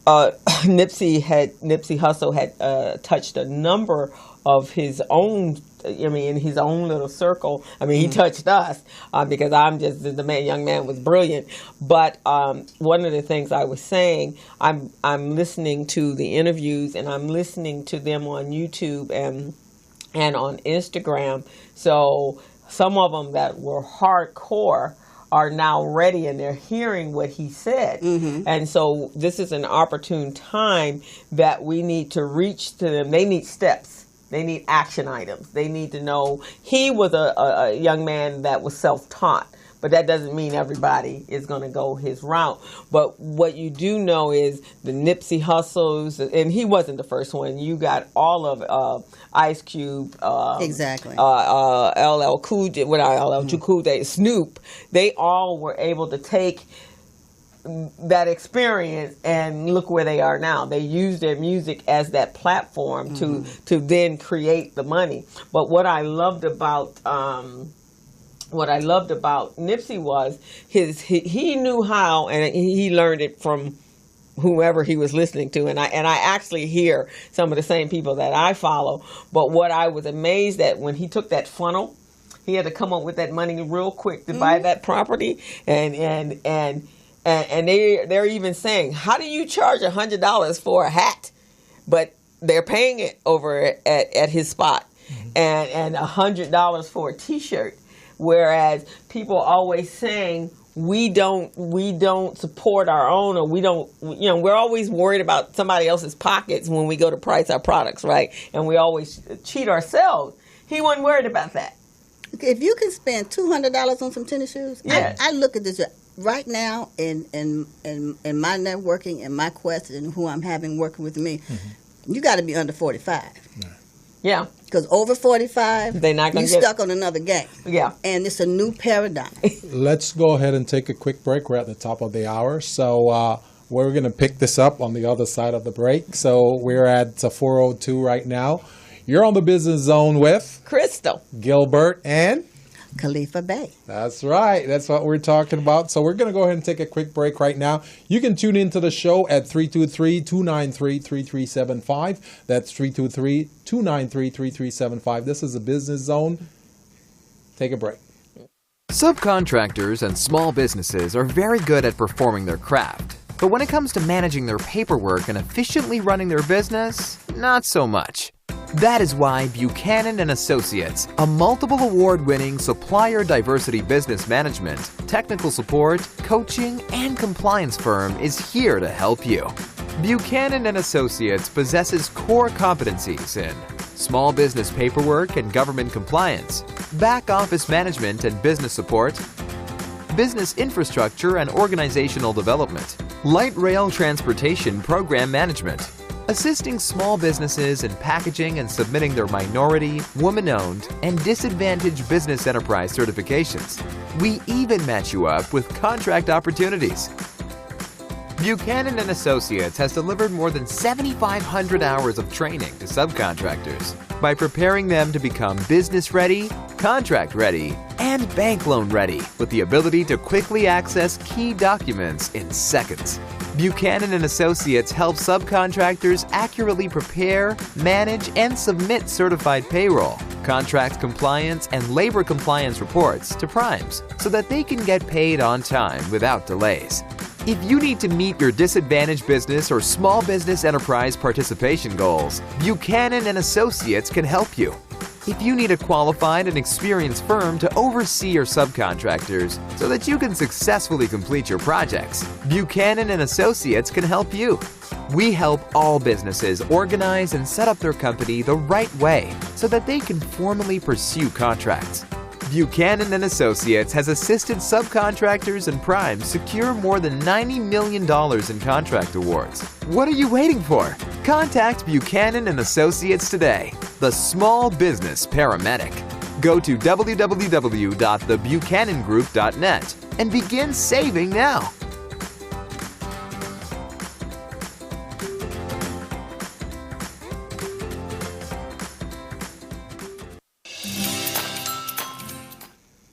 Nipsey Hussle had touched a number of his own, in his own little circle. He touched us because the young man was brilliant. But one of the things I was saying, I'm listening to the interviews, and I'm listening to them on YouTube and on Instagram. So some of them that were hardcore are now ready, and they're hearing what he said. And so this is an opportune time that we need to reach to them. They need steps. They need action items. They need to know he was a young man that was self-taught. But that doesn't mean everybody is going to go his route. But what you do know is the Nipsey Hussles, and he wasn't the first one. You got all of Ice Cube, exactly, LL Cool J, Cool J, Snoop. They all were able to take that experience and look where they are now. They use their music as that platform to then create the money. But what I loved about Nipsey was he knew how, and he learned it from whoever he was listening to, and I actually hear some of the same people that I follow. But what I was amazed at, when he took that funnel, he had to come up with that money real quick to buy that property, and And they're even saying, how do you charge $100 for a hat? But they're paying it over at his spot, and $100 for a T-shirt. Whereas people always saying we don't support our own, or we don't, we're always worried about somebody else's pockets when we go to price our products, right? And we always cheat ourselves. He wasn't worried about that. If you can spend $200 on some tennis shoes, Yeah. I look at this right now in my networking and my quest and who I'm having working with me. You got to be under 45. Yeah. Because over 45, they're not going to you're stuck on another game. Yeah. And it's a new paradigm. Let's go ahead and take a quick break. We're at the top of the hour. So we're going to pick this up on the other side of the break. So we're at 4:02 right now. You're on the Business Zone with Crystal, Gilbert, and Khalifa Bay. That's right. That's what we're talking about. So we're going to go ahead and take a quick break right now. You can tune into the show at 323-293-3375. That's 323-293-3375. This is the Business Zone. Take a break. Subcontractors and small businesses are very good at performing their craft. But when it comes to managing their paperwork and efficiently running their business, not so much. That is why Buchanan & Associates, a multiple award-winning supplier diversity business management, technical support, coaching, and compliance firm is here to help you. Buchanan & Associates possesses core competencies in small business paperwork and government compliance, back office management and business support, business infrastructure and organizational development, light rail transportation program management, assisting small businesses in packaging and submitting their minority, woman-owned, and disadvantaged business enterprise certifications. We even match you up with contract opportunities. Buchanan & Associates has delivered more than 7,500 hours of training to subcontractors by preparing them to become business-ready, contract-ready, and bank loan-ready with the ability to quickly access key documents in seconds. Buchanan & Associates helps subcontractors accurately prepare, manage, and submit certified payroll, contract compliance, and labor compliance reports to primes so that they can get paid on time without delays. If you need to meet your disadvantaged business or small business enterprise participation goals, Buchanan & Associates can help you. If you need a qualified and experienced firm to oversee your subcontractors so that you can successfully complete your projects, Buchanan & Associates can help you. We help all businesses organize and set up their company the right way so that they can formally pursue contracts. Buchanan & Associates has assisted subcontractors and primes secure more than $90 million in contract awards. What are you waiting for? Contact Buchanan & Associates today, the small business paramedic. Go to www.thebuchanangroup.net and begin saving now.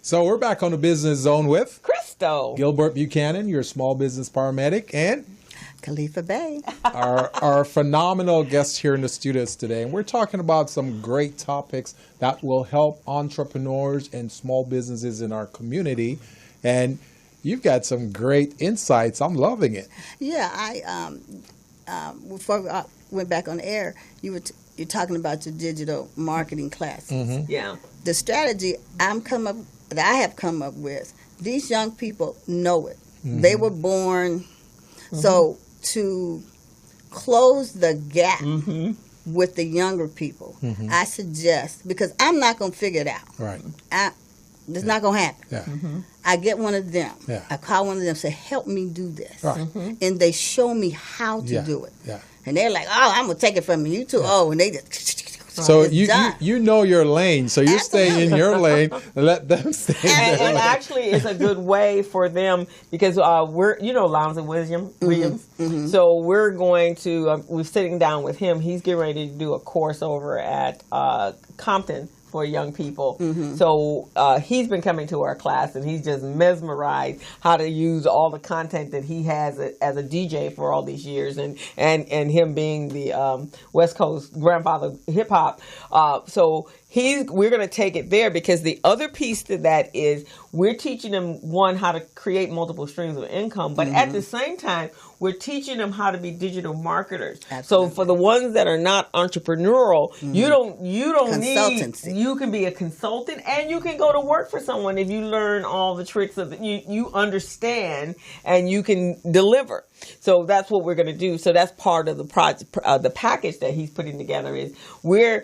So we're back on the Business Zone with Crystal, Gilbert Buchanan, your small business paramedic, and Khalifa Bay. our phenomenal guests here in the studios today. And we're talking about some great topics that will help entrepreneurs and small businesses in our community. And you've got some great insights. I'm loving it. Yeah, before I went back on the air, you're talking about your digital marketing classes. Yeah. The strategy that I have come up with, these young people know it. They were born. So to close the gap with the younger people, I suggest, because I'm not going to figure it out. Right. It's not going to happen. Yeah. I get one of them. Yeah. I call one of them, say, help me do this. Right. And they show me how to do it. Yeah. And they're like, oh, I'm going to take it from you too. Oh, and they just... So it's done. you know your lane, so you're staying in your lane. Let them stay in their And lane. actually, it's a good way for them because we're, Lams and Williams. So we're going to, we're sitting down with him. He's getting ready to do a course over at Compton for young people. So he's been coming to our class, and he's just mesmerized how to use all the content that he has as a DJ for all these years, and him being the West Coast grandfather hip hop. So we're going to take it there, because the other piece to that is we're teaching them, one, how to create multiple streams of income, but at the same time, we're teaching them how to be digital marketers. Absolutely. So for the ones that are not entrepreneurial, you don't Consultancy. need, you can be a consultant, and you can go to work for someone if you learn all the tricks of it. You understand, and you can deliver. So that's what we're going to do. So that's part of the project, the package that he's putting together is we're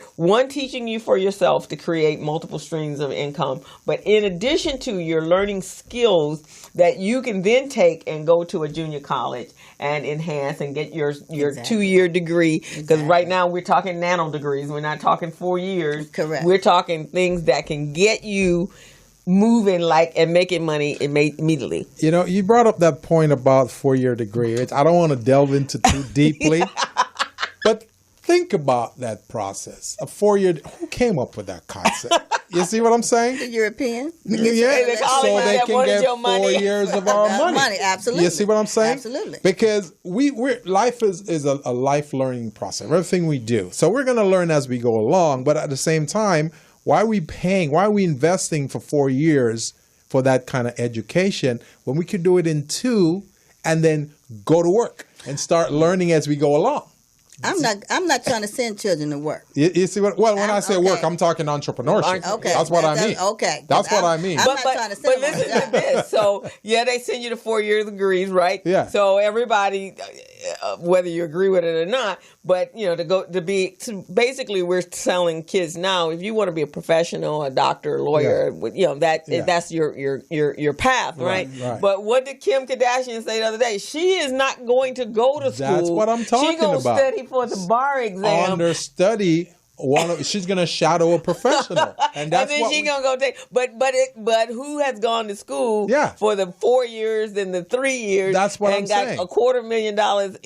teaching you for yourself to create multiple streams of income, but in addition to, you're learning skills that you can then take and go to a junior college and enhance and get your 2-year degree. Because right now we're talking nano degrees. We're not talking 4 years. Correct. We're talking things that can get you moving and making money immediately. You know, you brought up that point about 4-year degree. I don't want to delve into too deeply, but think about that process. A 4-year, who came up with that concept? You see what I'm saying? The European. So they can get 4 years of our money. Absolutely. You see what I'm saying? Absolutely. Because life is a life learning process. Everything we do. So we're going to learn as we go along, but at the same time, why are we investing for 4 years for that kind of education when we could do it in 2 and then go to work and start learning as we go along? I'm not trying to send children to work. You see what? Well, when I say work, I'm talking entrepreneurship. Okay, that's what I mean. Okay, that's what I mean. I'm not trying to send but listen to this. So they send you the 4-year degrees, right? Yeah. So everybody, whether you agree with it or not, but basically we're telling kids now, if you want to be a professional, a doctor, a lawyer, that's your path, right? But what did Kim Kardashian say the other day? She is not going to go to school. That's what I'm talking about. She's going to study for the bar exam. Understudy. She's going to shadow a professional, and that's and then she's going to go take. But who has gone to school for the 4 years and the 3 years? That's what I'm saying. And got $250,000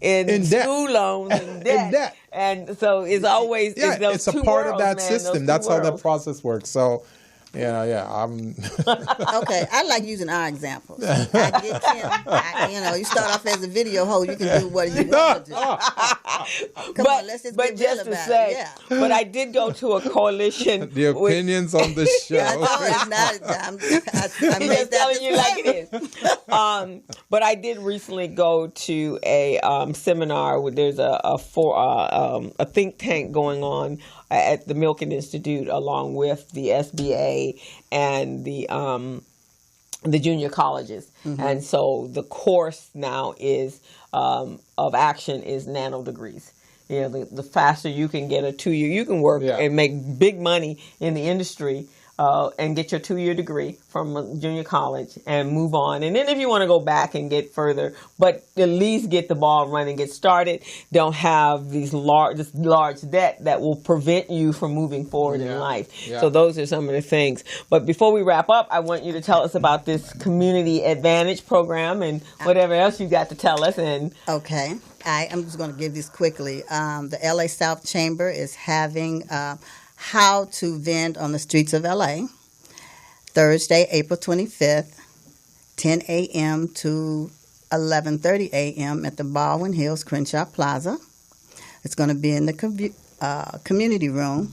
in school loans and debt. In debt. And so it's always it's a part of that system. That's how that process works. So. I'm okay. I like using our examples. I get Kim. You start off as a video host. You can do what you want to do. Come on, let's just get real about it. Yeah. But I did go to a coalition. The opinions on the show. I know it's not. I'm just telling you like it is. But I did recently go to a seminar where there's a think tank going on at the Milken Institute, along with the SBA and the junior colleges. And so the course now is of action is nano degrees. The faster you can get a 2-year, you can work and make big money in the industry and get your 2-year degree from a junior college and move on. And then if you want to go back and get further, but at least get the ball running, get started, don't have this large debt that will prevent you from moving forward in life. So those are some of the things. But before we wrap up, I want you to tell us about this Community Advantage program and whatever else you got to tell us. Okay. I'm just going to give this quickly. The LA South Chamber is having how to vend on the streets of LA, Thursday, April 25th, 10 a.m. to 11:30 a.m. at the Baldwin Hills Crenshaw Plaza. It's going to be in the community room,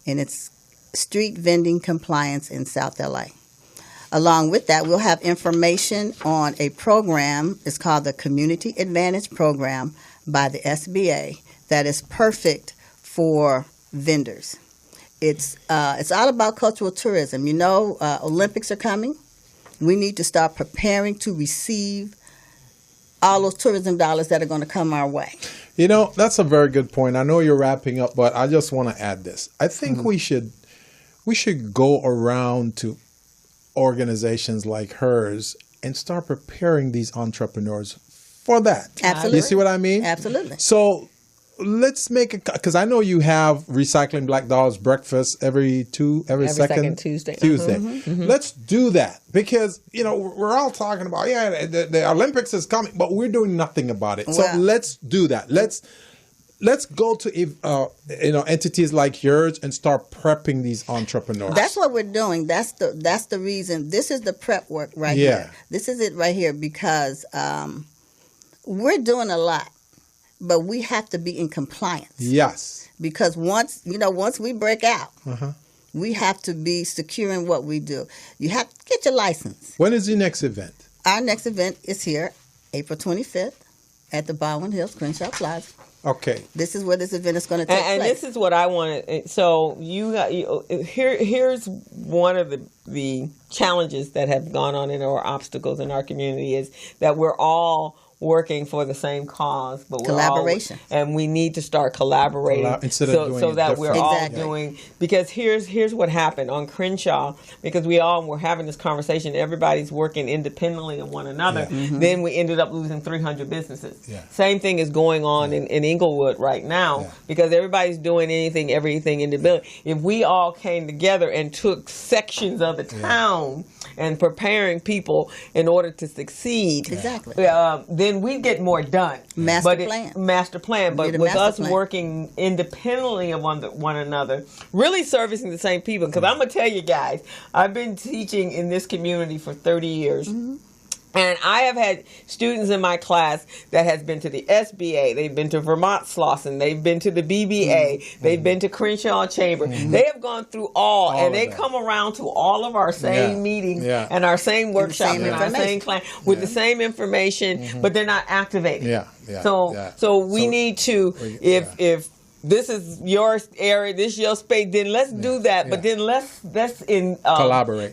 and it's street vending compliance in South LA. Along with that, we'll have information on a program. It's called the Community Advantage Program by the SBA that is perfect for vendors. It's all about cultural tourism. Olympics are coming. We need to start preparing to receive all those tourism dollars that are going to come our way. That's a very good point. I know you're wrapping up, but I just want to add this. I think we should go around to organizations like hers and start preparing these entrepreneurs for that. Absolutely. You see what I mean? Absolutely. So let's make it, because I know you have Recycling Black Dollars breakfast every second Tuesday. Let's do that, because we're all talking about the Olympics is coming, but we're doing nothing about it. So let's do that. let's go to entities like yours and start prepping these entrepreneurs. That's what we're doing. That's the reason. This is the prep work right here. This is it right here because we're doing a lot, but we have to be in compliance. Yes. Because once we break out, we have to be secure in what we do. You have to get your license. When is your next event? Our next event is here, April 25th, at the Baldwin Hills Crenshaw Plaza. Okay. This is where this event is going to take place. And this is what I wanted. So here's one of the challenges that have gone on in our obstacles in our community is that we're all working for the same cause, but collaboration, and we need to start collaborating so that we're all doing. Because here's what happened on Crenshaw. Because were having this conversation, everybody's working independently of one another. Then we ended up losing 300 businesses. Same thing is going on in Inglewood right now because everybody's doing everything independently. If we all came together and took sections of the town and preparing people in order to succeed, exactly. Then we get more done. Master plan. But with us working independently of one another, really servicing the same people. Because I'm going to tell you guys, I've been teaching in this community for 30 years. And I have had students in my class that has been to the SBA, they've been to Vermont Slauson, they've been to the BBA, they've been to Crenshaw Chamber. They have gone through all and they come around to all of our same meetings and our same workshops and our same class with the same information, but they're not activated. So we need to, if this is your area, this is your space, then let's do that. But then let's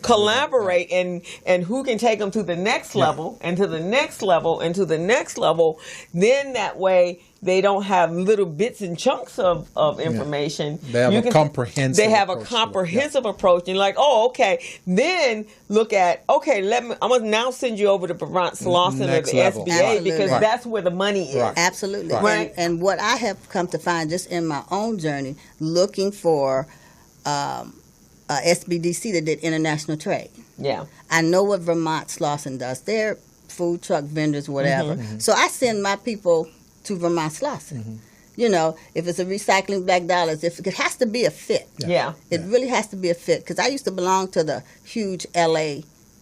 collaborate and who can take them to the next level and to the next level and to the next level. Then that way they don't have little bits and chunks of information. They have a comprehensive approach. And like, oh, okay. Then look at, okay, I'm going to now send you over to Vermont Slauson or the SBA because that's where the money is. Absolutely. And what I have come to find just in my own journey, looking for SBDC that did international trade. Yeah. I know what Vermont Slauson does. They're food truck vendors, whatever. So I send my people to Vermont Slauson. If it's a recycling black dollars, if it has to be a fit. It really has to be a fit because I used to belong to the huge LA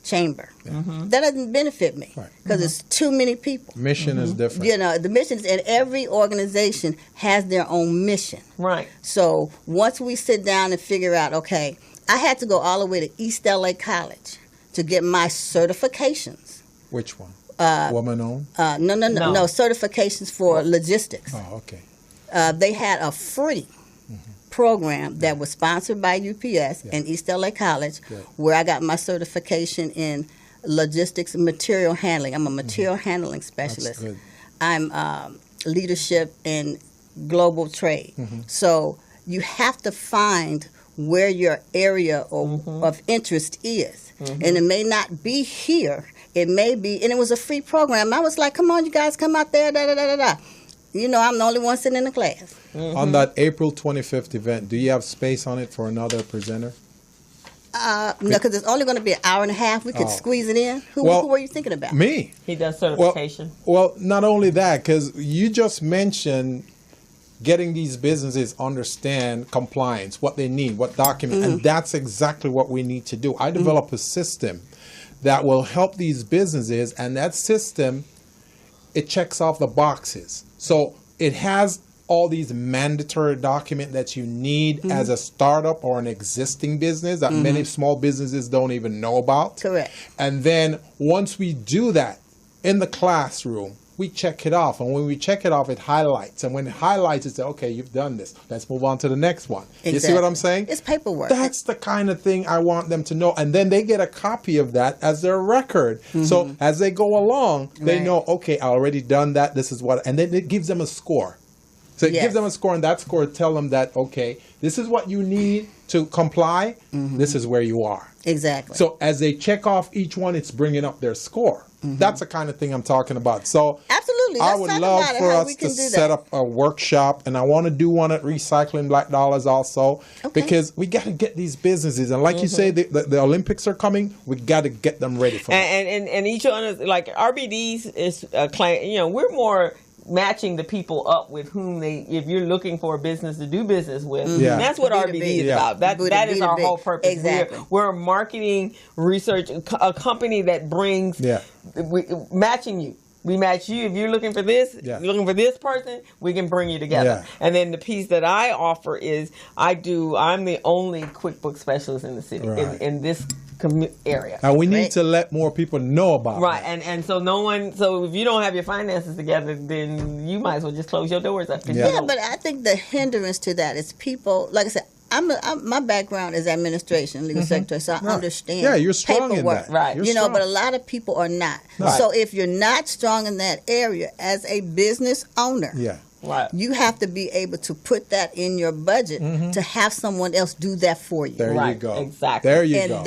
chamber. That doesn't benefit me because it's too many people. Mission is different. The mission is, and every organization has their own mission. Right. So once we sit down and figure out, okay, I had to go all the way to East LA College to get my certifications. Which one? Woman-owned? No. Certifications for logistics. Oh, okay. They had a free program that was sponsored by UPS and East LA College where I got my certification in logistics and material handling. I'm a material handling specialist. That's good. I'm leadership in global trade. So you have to find where your area of interest is. And it may not be here. It may be, and it was a free program. I was like, come on, you guys, come out there, I'm the only one sitting in the class. On that April 25th event, do you have space on it for another presenter? No, because it's only going to be an hour and a half. We could squeeze it in. Who were you thinking about? Me. He does certification. Well, not only that, because you just mentioned getting these businesses understand compliance, what they need, what document, and that's exactly what we need to do. I develop a system that will help these businesses, and that system, it checks off the boxes. So it has all these mandatory documents that you need as a startup or an existing business that many small businesses don't even know about. Correct. And then once we do that in the classroom, we check it off. And when we check it off, it highlights. And when it highlights, it says, okay, you've done this. Let's move on to the next one. Exactly. You see what I'm saying? It's paperwork. That's the kind of thing I want them to know. And then they get a copy of that as their record. So as they go along, they know, okay, I already done that. This is what, and then it gives them a score. So it gives them a score, and that score tell them that, okay, this is what you need to comply. This is where you are. Exactly. So as they check off each one, it's bringing up their score. That's the kind of thing I'm talking about. So absolutely, I would love for us to set up a workshop, and I want to do one at Recycling Black Dollars also, because we got to get these businesses. And like you say, the Olympics are coming. We got to get them ready for it. And each one is like RBDs is we're more matching the people up with whom if you're looking for a business to do business with. Yeah. That's what B2B. RBD is Yeah. about. That is our whole purpose. Exactly. We're a marketing research, a company that brings matching you. We match you. If you're looking for this, Yeah. you're looking for this person, we can bring you together. Yeah. And then the piece that I offer is I'm the only QuickBooks specialist in the city, Right. in this area. And we need Great. to let more people know about Right, it. and so so if you don't have your finances together, then you might as well just close your doors up. Yeah, but I think the hindrance to that is people, like I said, my background is administration, legal secretary, so I understand Yeah, you're strong paperwork. in that. Right. You're You know, strong. but a lot of people are not. Right. So if you're not strong in that area as a business owner, Yeah. Right. you have to be able to put that in your budget to have someone else do that for you. There you Right, go. exactly. There you And go.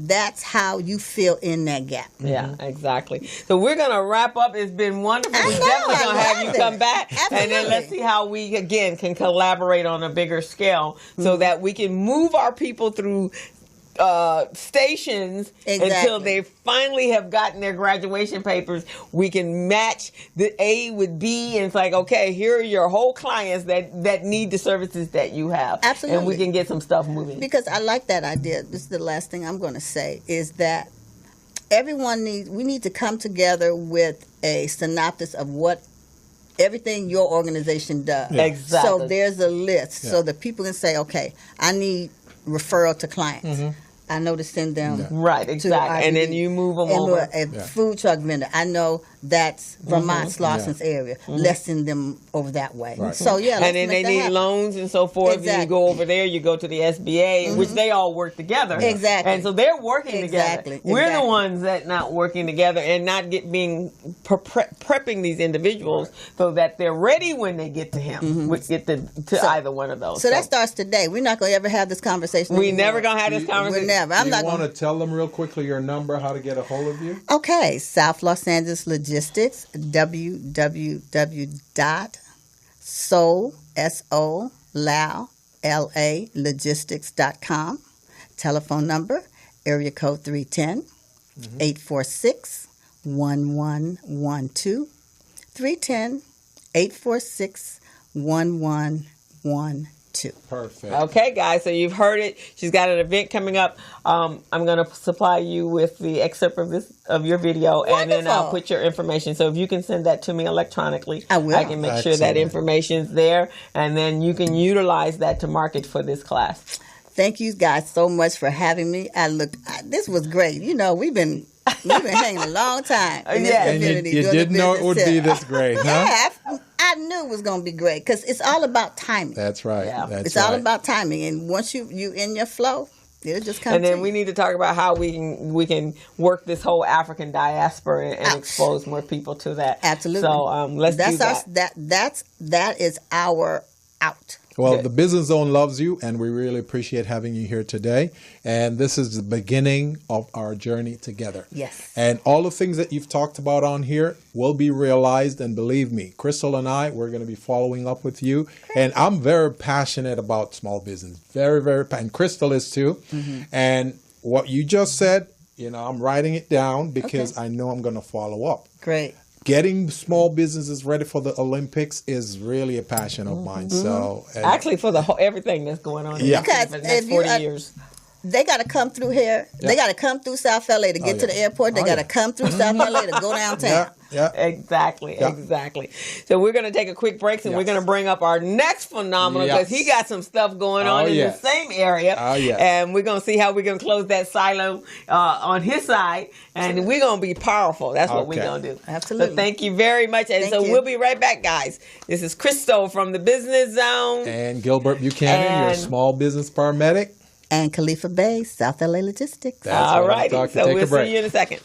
that's how you fill in that gap. Yeah, exactly. So we're going to wrap up. It's been wonderful. I We're know, definitely I going to have love you it. come back. And then Absolutely. let's see how we, again, can collaborate on a bigger scale so that we can move our people through stations until Exactly. they finally have gotten their graduation papers. We can match the A with B, and it's like, okay, here are your whole clients that need the services that you have. Absolutely. And we can get some stuff moving. Because I like that idea. This is the last thing I'm going to say is that we need to come together with a synopsis of what everything your organization does. Yeah. Exactly. So there's a list Yeah. so that people can say, okay, I need referral to clients. I know to send them Right, to exactly. And then IBD. you move them And over. a food truck vendor. I know that's Vermont, Slarson's area. Let's send them over that way. Right. So yeah, let's And then make they that need happen. loans and so forth. And you Exactly. go over there, you go to the SBA, which they all work together. Exactly. And so they're working Exactly. together. We're the Exactly. ones that not working together and not prepping these individuals so that they're ready when they get to him. We get to either one of those. So that starts today. We're not going to ever have this conversation. we anymore. never gonna have this We're conversation. never. I'm you not want going to tell them real quickly your number, how to get a hold of you? Okay, South Los Angeles Logistics, logistics.com. Telephone number, area code 310-846-1112. 310-846-1112. Perfect. Okay, guys, so you've heard it. She's got an event coming up. I'm going to supply you with the excerpt of your video, and then I'll Wonderful. put your information. So if you can send that to me electronically, I will. I can make sure that Excellent. information's there, and then you can utilize that to market for this class. Thank you guys so much for having me. This was great. You know, we've been hanging a long time in this Yeah. And community. you doing the didn't know it would business be tip. this great, huh? Yeah, I knew it was going to be great because it's all about timing. That's right. Yeah. That's It's all right. about timing, and once you in your flow, it'll just come. And then to we you. need to talk about how we can work this whole African diaspora and Ouch. expose more people to that. Absolutely. So let's do that. That is our out. Well, Good. the Business Zone loves you, and we really appreciate having you here today. And this is the beginning of our journey together. Yes. And all the things that you've talked about on here will be realized. And believe me, Crystal and I, we're going to be following up with you. And I'm very passionate about small business. Very, very passionate. And Crystal is too. Mm-hmm. And what you just said, I'm writing it down because I know I'm going to follow up. Great. Getting small businesses ready for the Olympics is really a passion of mine. So Actually, for the whole everything that's going on Yeah. in the for the next Because if you- 40 years. They got to come through here. Yeah. They got to come through South LA to get to the airport. They Oh, got to yeah. come through South LA to go downtown. yeah. Exactly. So we're going to take a quick break, and we're Yes. going to bring up our next phenomenal because he got some stuff going on in yes. the same area. Oh, yes. And we're going to see how we're going to close that silo on his side, and we're going to be powerful. That's what we're Okay. going to do. Absolutely. So thank you very much. And Thank so you. we'll be right back, guys. This is Crystal from the Business Zone. And Gilbert Buchanan, your And- small business paramedic. And Khalifa Bay, South LA Logistics. That's All what I'm right. talking. So Take we'll a break. see you in a second.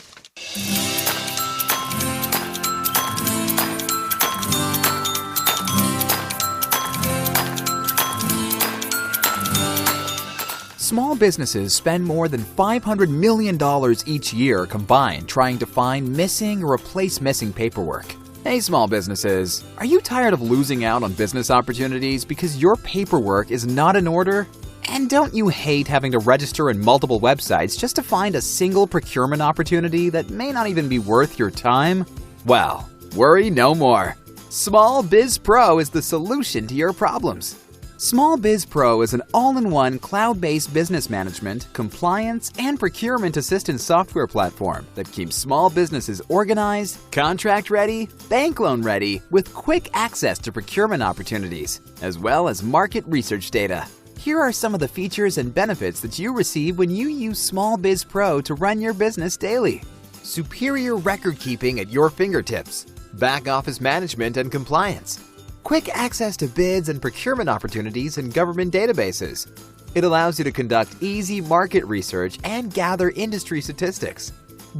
Small businesses spend more than $500 million each year combined trying to find missing or replace missing paperwork. Hey, small businesses, are you tired of losing out on business opportunities because your paperwork is not in order? And don't you hate having to register in multiple websites just to find a single procurement opportunity that may not even be worth your time? Well, Worry no more. Small Biz Pro is the solution to your problems. Small Biz Pro is an all-in-one cloud-based business management, compliance, and procurement assistance software platform that keeps small businesses organized, contract-ready, bank loan-ready, with quick access to procurement opportunities, as well as market research data. Here are some of the features and benefits that you receive when you use Small Biz Pro to run your business daily. Superior record keeping at your fingertips, back office management and compliance, quick access to bids and procurement opportunities in government databases. It allows you to conduct easy market research and gather industry statistics,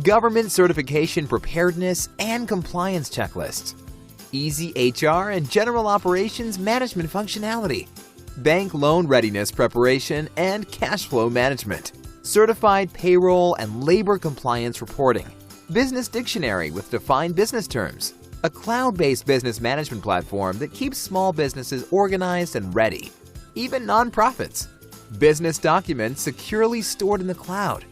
government certification preparedness and compliance checklists, easy HR and general operations management functionality, bank loan readiness preparation and cash flow management, certified payroll and labor compliance reporting, business dictionary with defined business terms, a cloud-based business management platform that keeps small businesses organized and ready, even nonprofits, business documents securely stored in the cloud,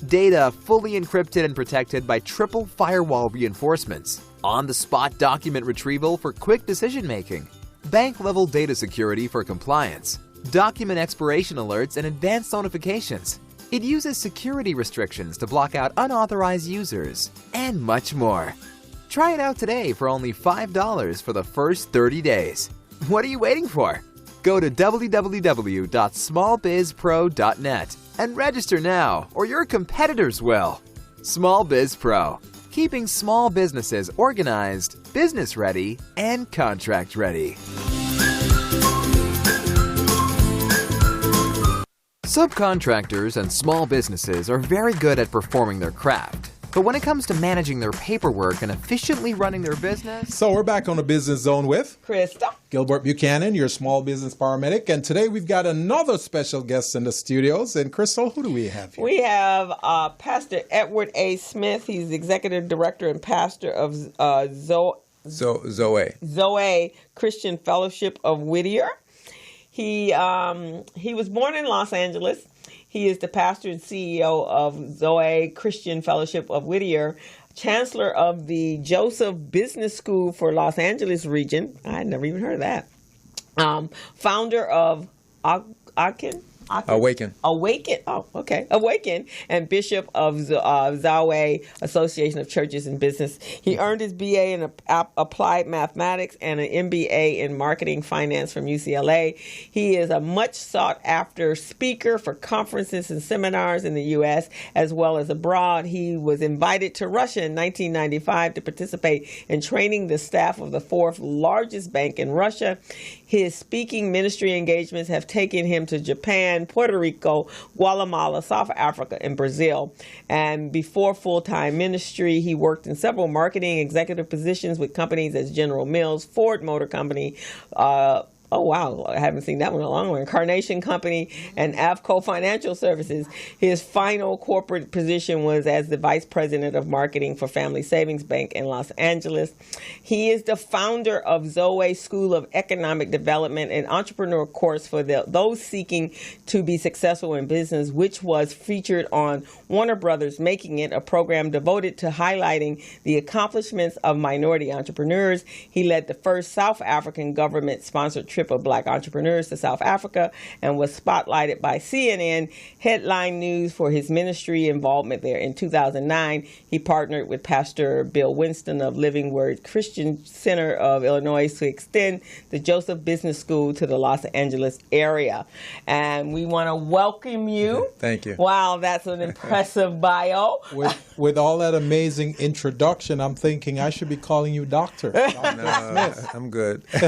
data fully encrypted and protected by triple firewall reinforcements, on-the-spot document retrieval for quick decision-making, bank-level data security for compliance, document expiration alerts and advanced notifications. It uses security restrictions to block out unauthorized users, and much more. Try it out today for only $5 for the first 30 days. What are you waiting for? Go to www.smallbizpro.net and register now, or your competitors will. Small Biz Pro, keeping small businesses organized, business ready, and contract ready. Subcontractors and small businesses are very good at performing their craft. But when it comes to managing their paperwork and efficiently running their business... So we're back on the Business Zone with Krista. Gilbert Buchanan, your small business paramedic. And today we've got another special guest in the studios. And Crystal, who do we have here? We have Pastor Edward A. Smith. He's executive director and pastor of Zoe Christian Fellowship of Whittier. He was born in Los Angeles. He is the pastor and CEO of Zoe Christian Fellowship of Whittier, chancellor of the Joseph Business School for Los Angeles region. I had never even heard of that. Founder of Awaken. Oh, okay. Awaken, and Bishop of Zoe Association of Churches and Business. He earned his BA in Applied Mathematics and an MBA in Marketing Finance from UCLA. He is a much sought after speaker for conferences and seminars in the U.S. as well as abroad. He was invited to Russia in 1995 to participate in training the staff of the fourth largest bank in Russia. His speaking ministry engagements have taken him to Japan, Puerto Rico, Guatemala, South Africa, and Brazil. And before full-time ministry, he worked in several marketing executive positions with companies as General Mills, Ford Motor Company, oh, wow, I haven't seen that one in a long one. Carnation Company and Avco Financial Services. His final corporate position was as the Vice President of Marketing for Family Savings Bank in Los Angeles. He is the founder of Zoe School of Economic Development, an entrepreneur course for those seeking to be successful in business, which was featured on Warner Brothers Making It, a program devoted to highlighting the accomplishments of minority entrepreneurs. He led the first South African government-sponsored trip of Black entrepreneurs to South Africa and was spotlighted by CNN Headline News for his ministry involvement there. In 2009, he partnered with Pastor Bill Winston of Living Word Christian Center of Illinois to extend the Joseph Business School to the Los Angeles area. And we want to welcome you. Thank you. Wow, that's an impressive bio. With all that amazing introduction, I'm thinking I should be calling you Doctor. Smith. I'm good. He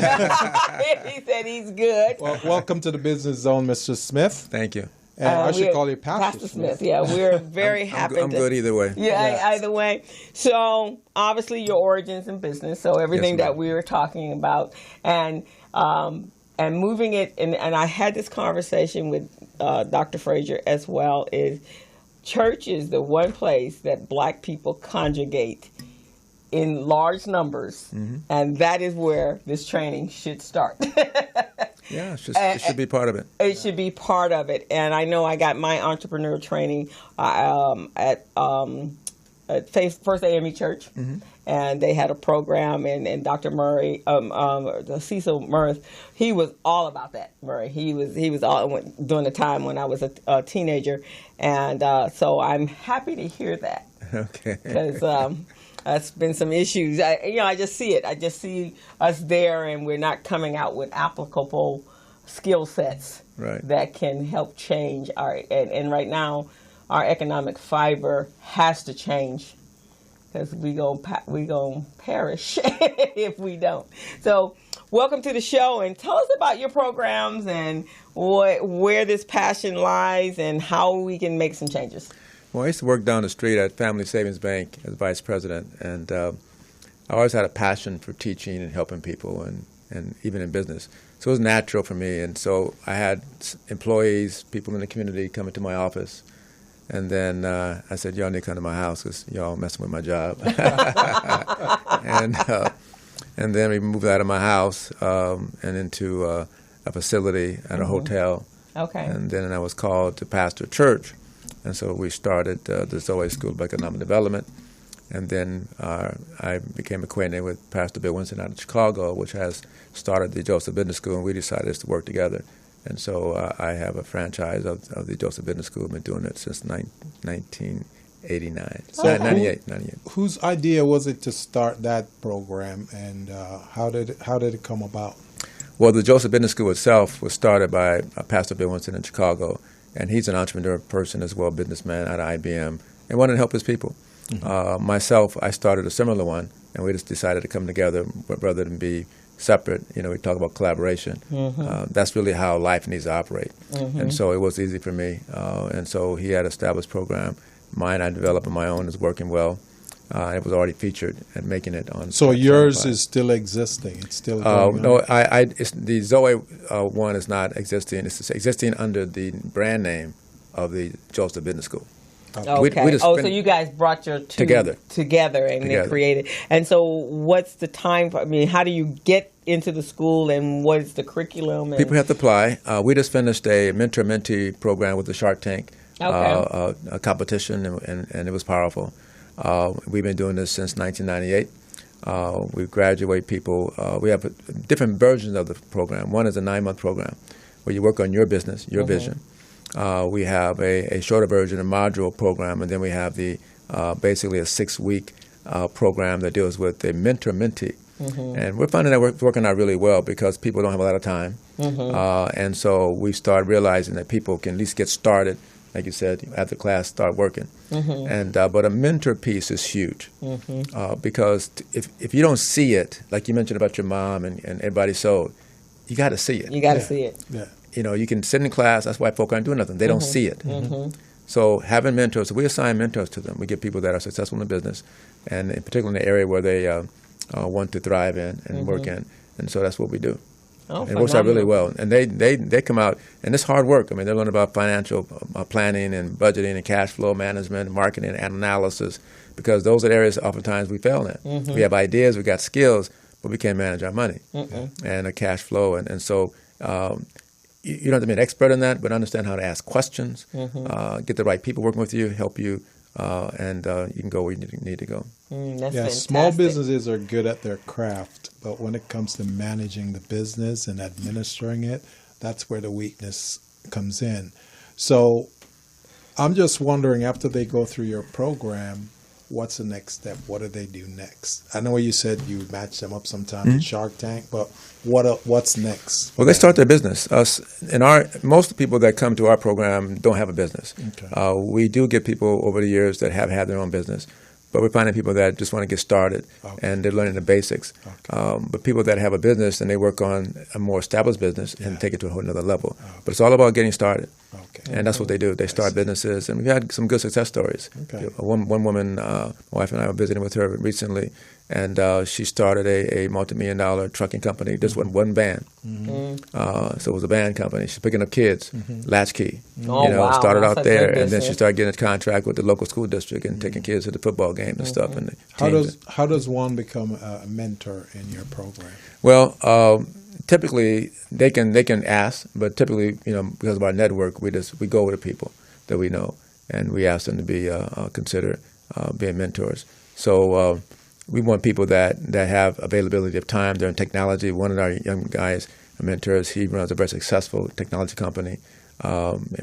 said he's good. Well, welcome to the Business Zone, Mr. Smith. Thank you. And I should call you Pastor Smith. Yeah, we're very happy. I'm good either way. Yeah, either way. So obviously your origins in business, so everything that we were talking about, and moving it, and I had this conversation with Dr. Frazier as well, is church is the one place that Black people congregate in large numbers, and that is where this training should start. Yeah, it should be part of it. It should be part of it. And I know I got my entrepreneur training at First AME Church, and they had a program, and Dr. Murray, the Cecil Murray, he was all about that. Murray, he was all during the time when I was a teenager, and so I'm happy to hear that. Okay. Because it's been some issues. I just see it. I just see us there, and we're not coming out with applicable skill sets that can help change our. And right now, our economic fiber has to change, because we gonna perish if we don't. So, welcome to the show, and tell us about your programs and where this passion lies, and how we can make some changes. Well, I used to work down the street at Family Savings Bank as vice president, and I always had a passion for teaching and helping people, and even in business. So it was natural for me, and so I had employees, people in the community come into my office, and then I said, y'all need to come to my house because y'all messing with my job. And then we moved out of my house and into a facility at a hotel. Okay. And then I was called to pastor a church. And so we started the Zoe School of Economic Development. And then I became acquainted with Pastor Bill Winston out of Chicago, which has started the Joseph Business School, and we decided to work together. And so I have a franchise of the Joseph Business School. I've been doing it since 1989, So 98. Whose idea was it to start that program, and how did it come about? Well, the Joseph Business School itself was started by Pastor Bill Winston in Chicago, and he's an entrepreneur person as well, businessman at IBM, and wanted to help his people. Mm-hmm. Myself, I started a similar one, and we just decided to come together rather than be separate. We talk about collaboration. Mm-hmm. That's really how life needs to operate. Mm-hmm. And so it was easy for me. And so he had an established program. Mine, I developed on my own, is working well. It was already featured and making it on. So yours is still existing? It's still going no, on? the Zoe one is not existing. It's existing under the brand name of the Joseph Business School. Okay. We so you guys brought your two together and then created. And so what's the time? How do you get into the school, and what is the curriculum? People have to apply. We just finished a mentor-mentee program with the Shark Tank a competition, and it was powerful. We've been doing this since 1998. We graduate people. We have different versions of the program. One is a 9-month program where you work on your business, your vision. We have a shorter version, a module program, and then we have the basically a 6-week program that deals with a mentor-mentee. Mm-hmm. And we're finding that we're working out really well because people don't have a lot of time. Mm-hmm. And so we started realizing that people can at least get started, like you said, after class, start working. Mm-hmm. And but a mentor piece is huge because if you don't see it, like you mentioned about your mom and everybody sold, you got to see it. You got to see it. Yeah. You can sit in class. That's why folk aren't doing nothing. They don't see it. Mm-hmm. So having mentors, we assign mentors to them. We get people that are successful in the business, and in particular in the area where they want to thrive in and work in. And so that's what we do. And it works out really well. And they come out, and it's hard work. They learn about financial planning and budgeting and cash flow management, marketing and analysis, because those are areas oftentimes we fail in. Mm-hmm. We have ideas, we got skills, but we can't manage our money and a cash flow. And so you don't have to be an expert in that, but understand how to ask questions, get the right people working with you, help you, and you can go where you need to go. That's fantastic. Small businesses are good at their craft, but when it comes to managing the business and administering it, that's where the weakness comes in. So I'm just wondering, after they go through your program, what's the next step? What do they do next? I know you said you match them up sometimes in Shark Tank, but what's next? Well, they start their business. Most people that come to our program don't have a business. Okay. We do get people over the years that have had their own business, but we're finding people that just want to get started and they're learning the basics. Okay. But people that have a business and they work on a more established business and take it to a whole nother level. Okay. But it's all about getting started. Okay. And that's what they do. They start businesses, and we've had some good success stories. Okay. One woman, my wife and I were visiting with her recently, and she started a multi-million-dollar trucking company just with one van. Mm-hmm. So it was a van company. She's picking up kids, latchkey. Started out there, and then she started getting a contract with the local school district and taking kids to the football games and stuff. And how does one become a mentor in your program? Well, typically they can ask, but typically, because of our network, we go with the people that we know, and we ask them to be consider being mentors. So we want people that have availability of time. They're in technology. One of our young guys, mentors, he runs a very successful technology company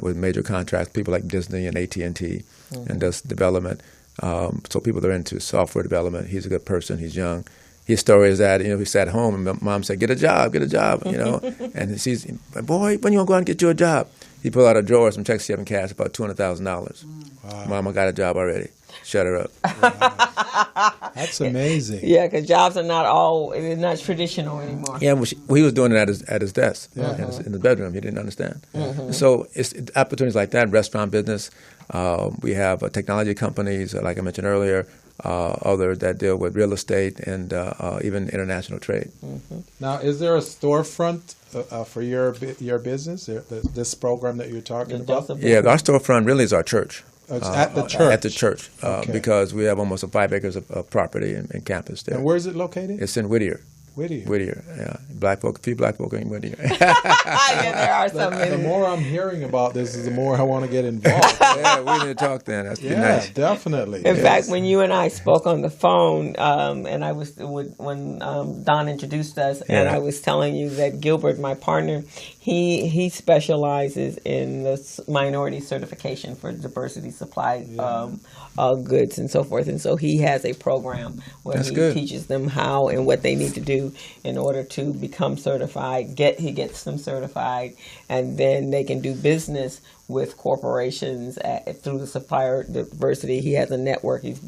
with major contracts, people like Disney and AT&T, and does development. So people that are into software development. He's a good person. He's young. His story is that, he sat home and mom said, get a job, and he sees, boy, when you want to go out and get you a job? He pulled out a drawer, some checks he had in cash, about $200,000. Wow. Mama got a job already. Shut her up. Wow. That's amazing. Yeah, because jobs are not traditional anymore. Yeah, he was doing it at his desk, in his bedroom. He didn't understand. So it's opportunities like that, restaurant business. We have technology companies, like I mentioned earlier, others that deal with real estate and even international trade. Now, is there a storefront for your business, this program that you're talking about? Yeah, our storefront really is our church. It's at the church? At the church, because we have almost 5 acres of property in campus there. And where is it located? It's in Whittier. Whittier, yeah. A few black folk in Whittier. Yeah, there are some. The more I'm hearing about this, the more I want to get involved. Yeah, we need to talk then. That's nice. Definitely. In fact, when you and I spoke on the phone, and I was when Don introduced us, and I was telling you that Gilbert, my partner, he specializes in the minority certification for diversity supply goods and so forth, and so he has a program where teaches them how and what they need to do in order to become certified. He gets them certified, and then they can do business with corporations through the supplier diversity. He has a network. He's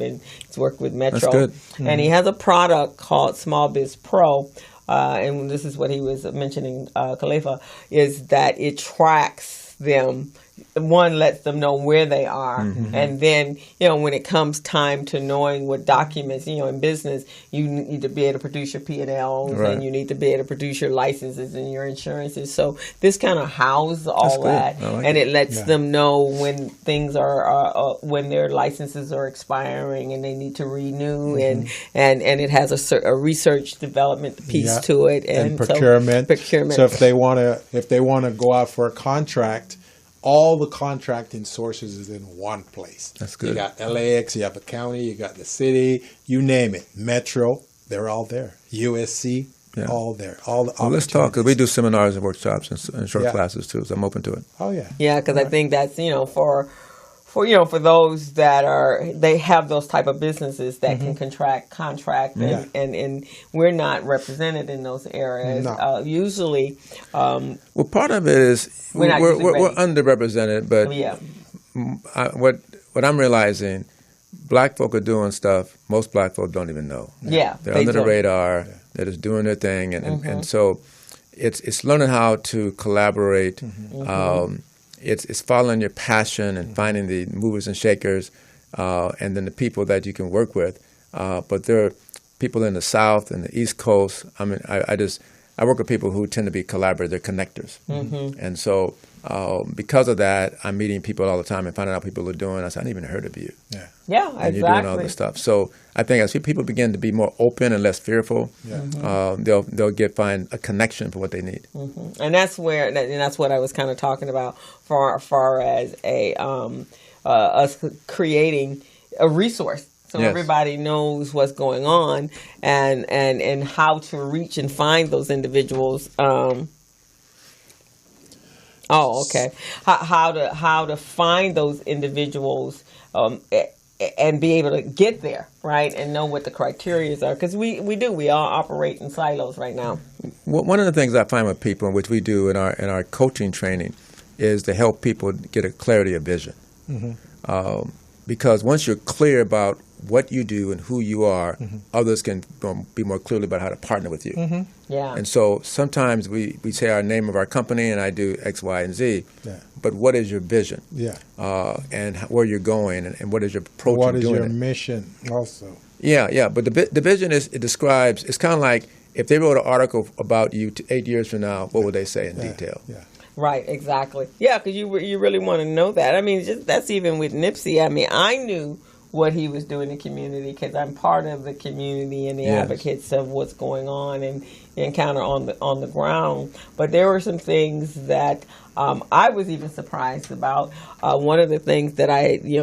worked with Metro. That's good. And he has a product called Small Biz Pro. And this is what he was mentioning, Khalifa, is that it tracks them. One, lets them know where they are. And then, when it comes time to knowing what documents, in business, you need to be able to produce your P&Ls, and you need to be able to produce your licenses and your insurances. So this kind of houses all that. And it lets them know when things are, when their licenses are expiring and they need to renew. And it has a research development piece to it. And procurement. So if they want to go out for a contract, all the contracting sources is in one place. That's good. You got LAX, you have the county, you got the city, you name it. Metro, they're all there. USC, all there. All the let's talk, because we do seminars and workshops and short classes too, so I'm open to it. Oh, yeah. Yeah, because I think that's, for those that they have those type of businesses that can contract, and we're not represented in those areas. No. Usually, well, part of it is we're underrepresented, but what I'm realizing, black folk are doing stuff most black folk don't even know. Yeah, they're under the radar. Yeah. They're just doing their thing, and so it's learning how to collaborate. It's following your passion and finding the movers and shakers, and then the people that you can work with. But there are people in the South and the East Coast. I mean, I work with people who tend to be collaborators. They're connectors. And so because of that, I'm meeting people all the time and finding out what people are doing. I said, I hadn't even heard of you. Yeah, and you're doing all this stuff. So I think as people begin to be more open and less fearful, they'll find a connection for what they need. And that's what I was kind of talking about far as us creating a resource. So everybody knows what's going on and how to reach and find those individuals. How to find those individuals and be able to get there, right, and know what the criteria are, because we all operate in silos right now. One of the things I find with people, which we do in our coaching training, is to help people get a clarity of vision. Because once you're clear about what you do and who you are, others can be more clearly about how to partner with you. And so sometimes we say our name of our company and I do X, Y, and Z, but what is your vision? And where you're going and what is your approach? What is your mission also? But the vision describes, it's kind of like if they wrote an article about you 8 years from now, what would they say in detail? Right, exactly. Yeah, because you really want to know that. I mean, that's even with Nipsey. I mean, I knew what he was doing in the community because I'm part of the community and the advocates of what's going on and the encounter on the ground. But there were some things that I was even surprised about one of the things that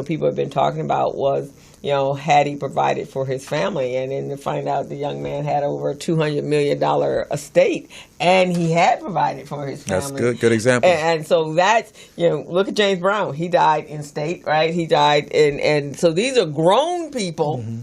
people have been talking about was, had he provided for his family, and then to find out the young man had over a $200 million estate, and he had provided for his family. That's good example. And so that's, look at James Brown. He died in state, right? He died, and so these are grown people. Mm-hmm.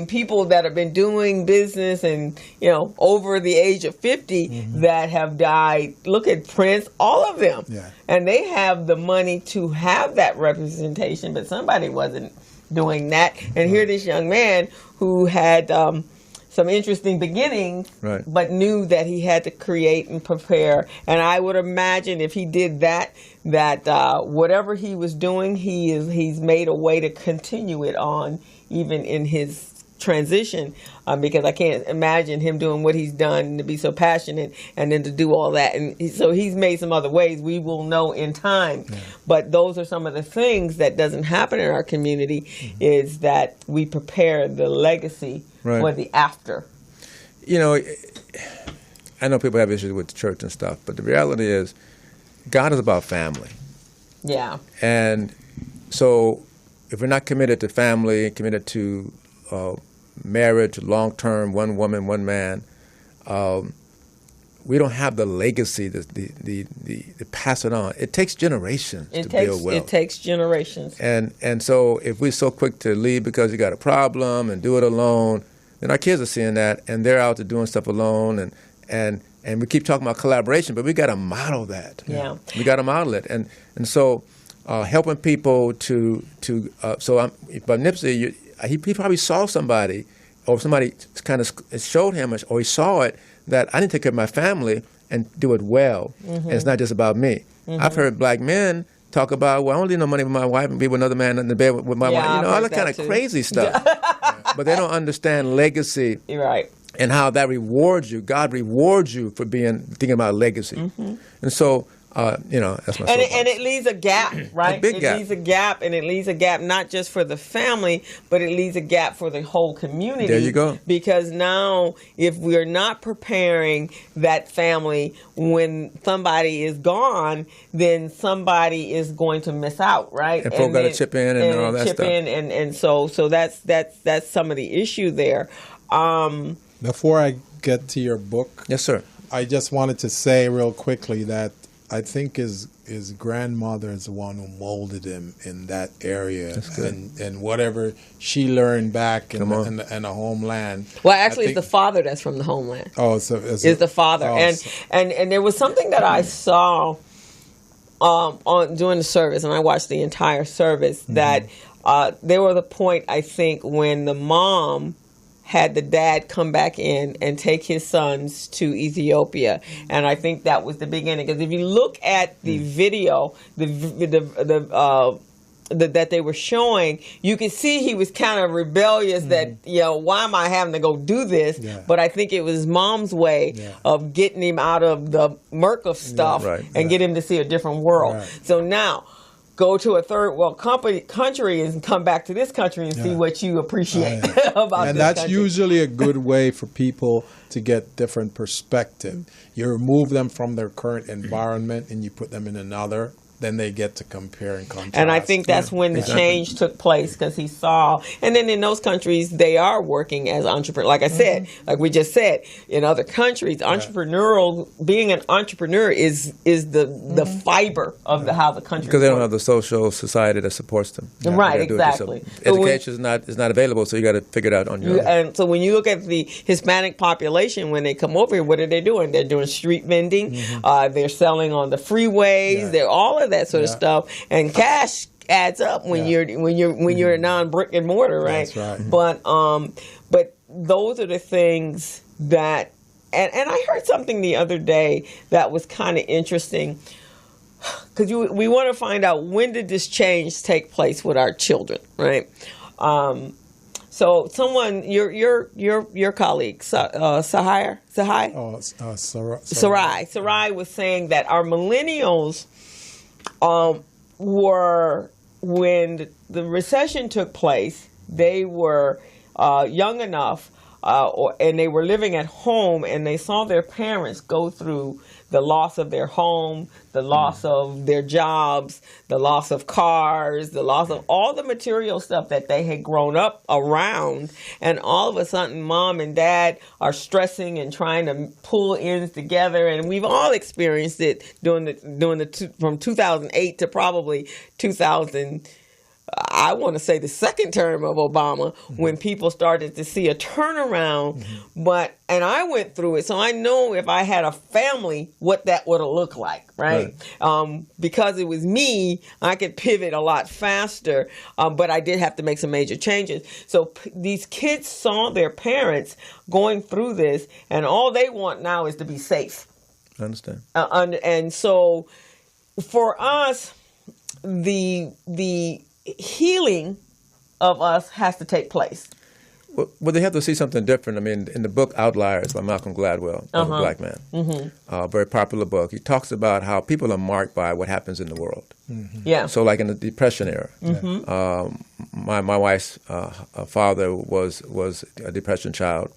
People that have been doing business and, over the age of 50 mm-hmm. that have died. Look at Prince, all of them. Yeah. And they have the money to have that representation, but somebody wasn't doing that. And here this young man who had some interesting beginnings, right. but knew that he had to create and prepare. And I would imagine if he did that whatever he was doing, he's made a way to continue it on, even in his transition, because I can't imagine him doing what he's done, to be so passionate and then to do all that. And so he's made some other ways. We will know in time. Yeah. But those are some of the things that doesn't happen in our community, mm-hmm. is that we prepare the legacy right. for the after. I know people have issues with the church and stuff, but the reality is God is about family. Yeah. And so if we're not committed to family, committed to marriage, long-term, one woman, one man, we don't have the legacy, the pass it on. It takes generations to build wealth. It takes generations. And so if we're so quick to leave because you got a problem and do it alone, then our kids are seeing that, and they're out to doing stuff alone, and we keep talking about collaboration, but we got to model that. Yeah. We got to model it. And so helping people but Nipsey, he probably saw somebody, or somebody kind of showed him, or he saw it, that I need to take care of my family and do it well. Mm-hmm. And it's not just about me. Mm-hmm. I've heard black men talk about, well, I don't need no money with my wife and be with another man in the bed with my wife. All that kind of crazy stuff. But they don't understand legacy. Right. And how that rewards you. God rewards you for thinking about legacy. Mm-hmm. And so, that's my and it leaves a gap, right? A big gap. It leaves a gap, and it leaves a gap not just for the family, but it leaves a gap for the whole community. There you go. Because now, if we're not preparing that family when somebody is gone, then somebody is going to miss out, right? And folks got to chip in and all that stuff. And so that's some of the issue there. Before I get to your book, yes, sir. I just wanted to say real quickly that I think his grandmother is the one who molded him in that area, and whatever she learned back in the homeland. Well, actually, it's the father that's from the homeland. Oh, it's the father, and there was something that I saw during the service, and I watched the entire service. Mm-hmm. That there was a point, I think, when the mom had the dad come back in and take his sons to Ethiopia. And I think that was the beginning. Because if you look at the video, that they were showing, you could see he was kind of rebellious that, why am I having to go do this? Yeah. But I think it was mom's way of getting him out of the murk of stuff and get him to see a different world. Right. So now, go to a third world country and come back to this country and see what you appreciate about this country. And that's usually a good way for people to get different perspective. You remove them from their current environment and you put them in another. Then they get to compare and contrast. And I think that's when the change took place, because he saw. And then in those countries, they are working as entrepreneurs. Like I said, like we just said, in other countries, being an entrepreneur is the fiber of how the country. Because they don't have the social society that supports them. Right, exactly. Education is not available, so you got to figure it out on your own. And so when you look at the Hispanic population, when they come over here, what are they doing? They're doing street vending. Mm-hmm. They're selling on the freeways. Yeah. They're all of that sort of stuff, and cash adds up when you're a non-brick and mortar, right? That's right. But those are the things that, and I heard something the other day that was kind of interesting, because we want to find out, when did this change take place with our children, right? So someone, your colleague, Sarai was saying that our millennials were, when the recession took place, they were young enough and they were living at home, and they saw their parents go through the loss of their home, the loss of their jobs, the loss of cars, the loss of all the material stuff that they had grown up around. And all of a sudden, mom and dad are stressing and trying to pull ends together. And we've all experienced it from 2008 to probably 2000. I want to say the second term of Obama, when people started to see a turnaround. And I went through it, so I know if I had a family, what that would have looked like, right? Because it was me, I could pivot a lot faster, but I did have to make some major changes. So these kids saw their parents going through this, and all they want now is to be safe. I understand. And so for us, the healing of us has to take place. Well, they have to see something different. I mean, in the book Outliers by Malcolm Gladwell, a black man, very popular book, he talks about how people are marked by what happens in the world. Yeah. So like in the Depression era, my wife's father was a Depression child,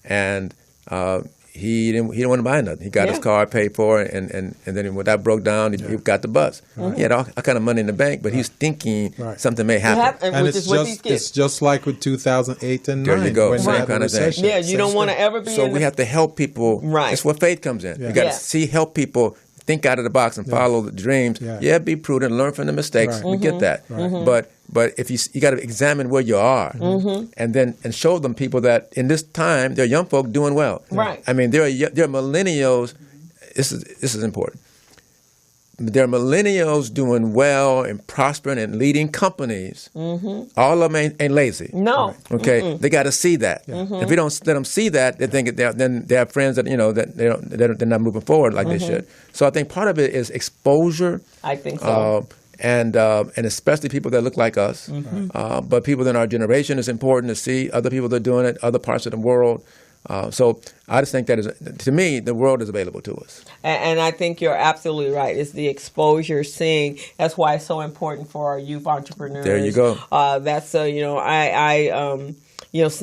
and he didn't want to buy nothing. He got his car paid for, and then when that broke down, he got the bus. He had all kind of money in the bank, but he's thinking something may happen. And it's just like with 2008 and 9. There you go, same kind of thing. Yeah, you don't want to ever be. So we have to help people. Right. That's where faith comes in. You got to help people think out of the box and follow the dreams. Yeah, be prudent, learn from the mistakes. We get that. But if you got to examine where you are, and show them people that in this time they're young folk doing well. Right. I mean, there are millennials. This is important. There are millennials doing well and prospering and leading companies. All of them ain't lazy. No. Okay. They got to see that. If we don't let them see that, they think then they have friends that that they're not moving forward like they should. So I think part of it is exposure. I think so. And especially people that look like us, but people in our generation, is important to see other people that are doing it, other parts of the world. So I just think that to me, the world is available to us. And I think you're absolutely right. It's the exposure, seeing. That's why it's so important for our youth entrepreneurs. There you go. That's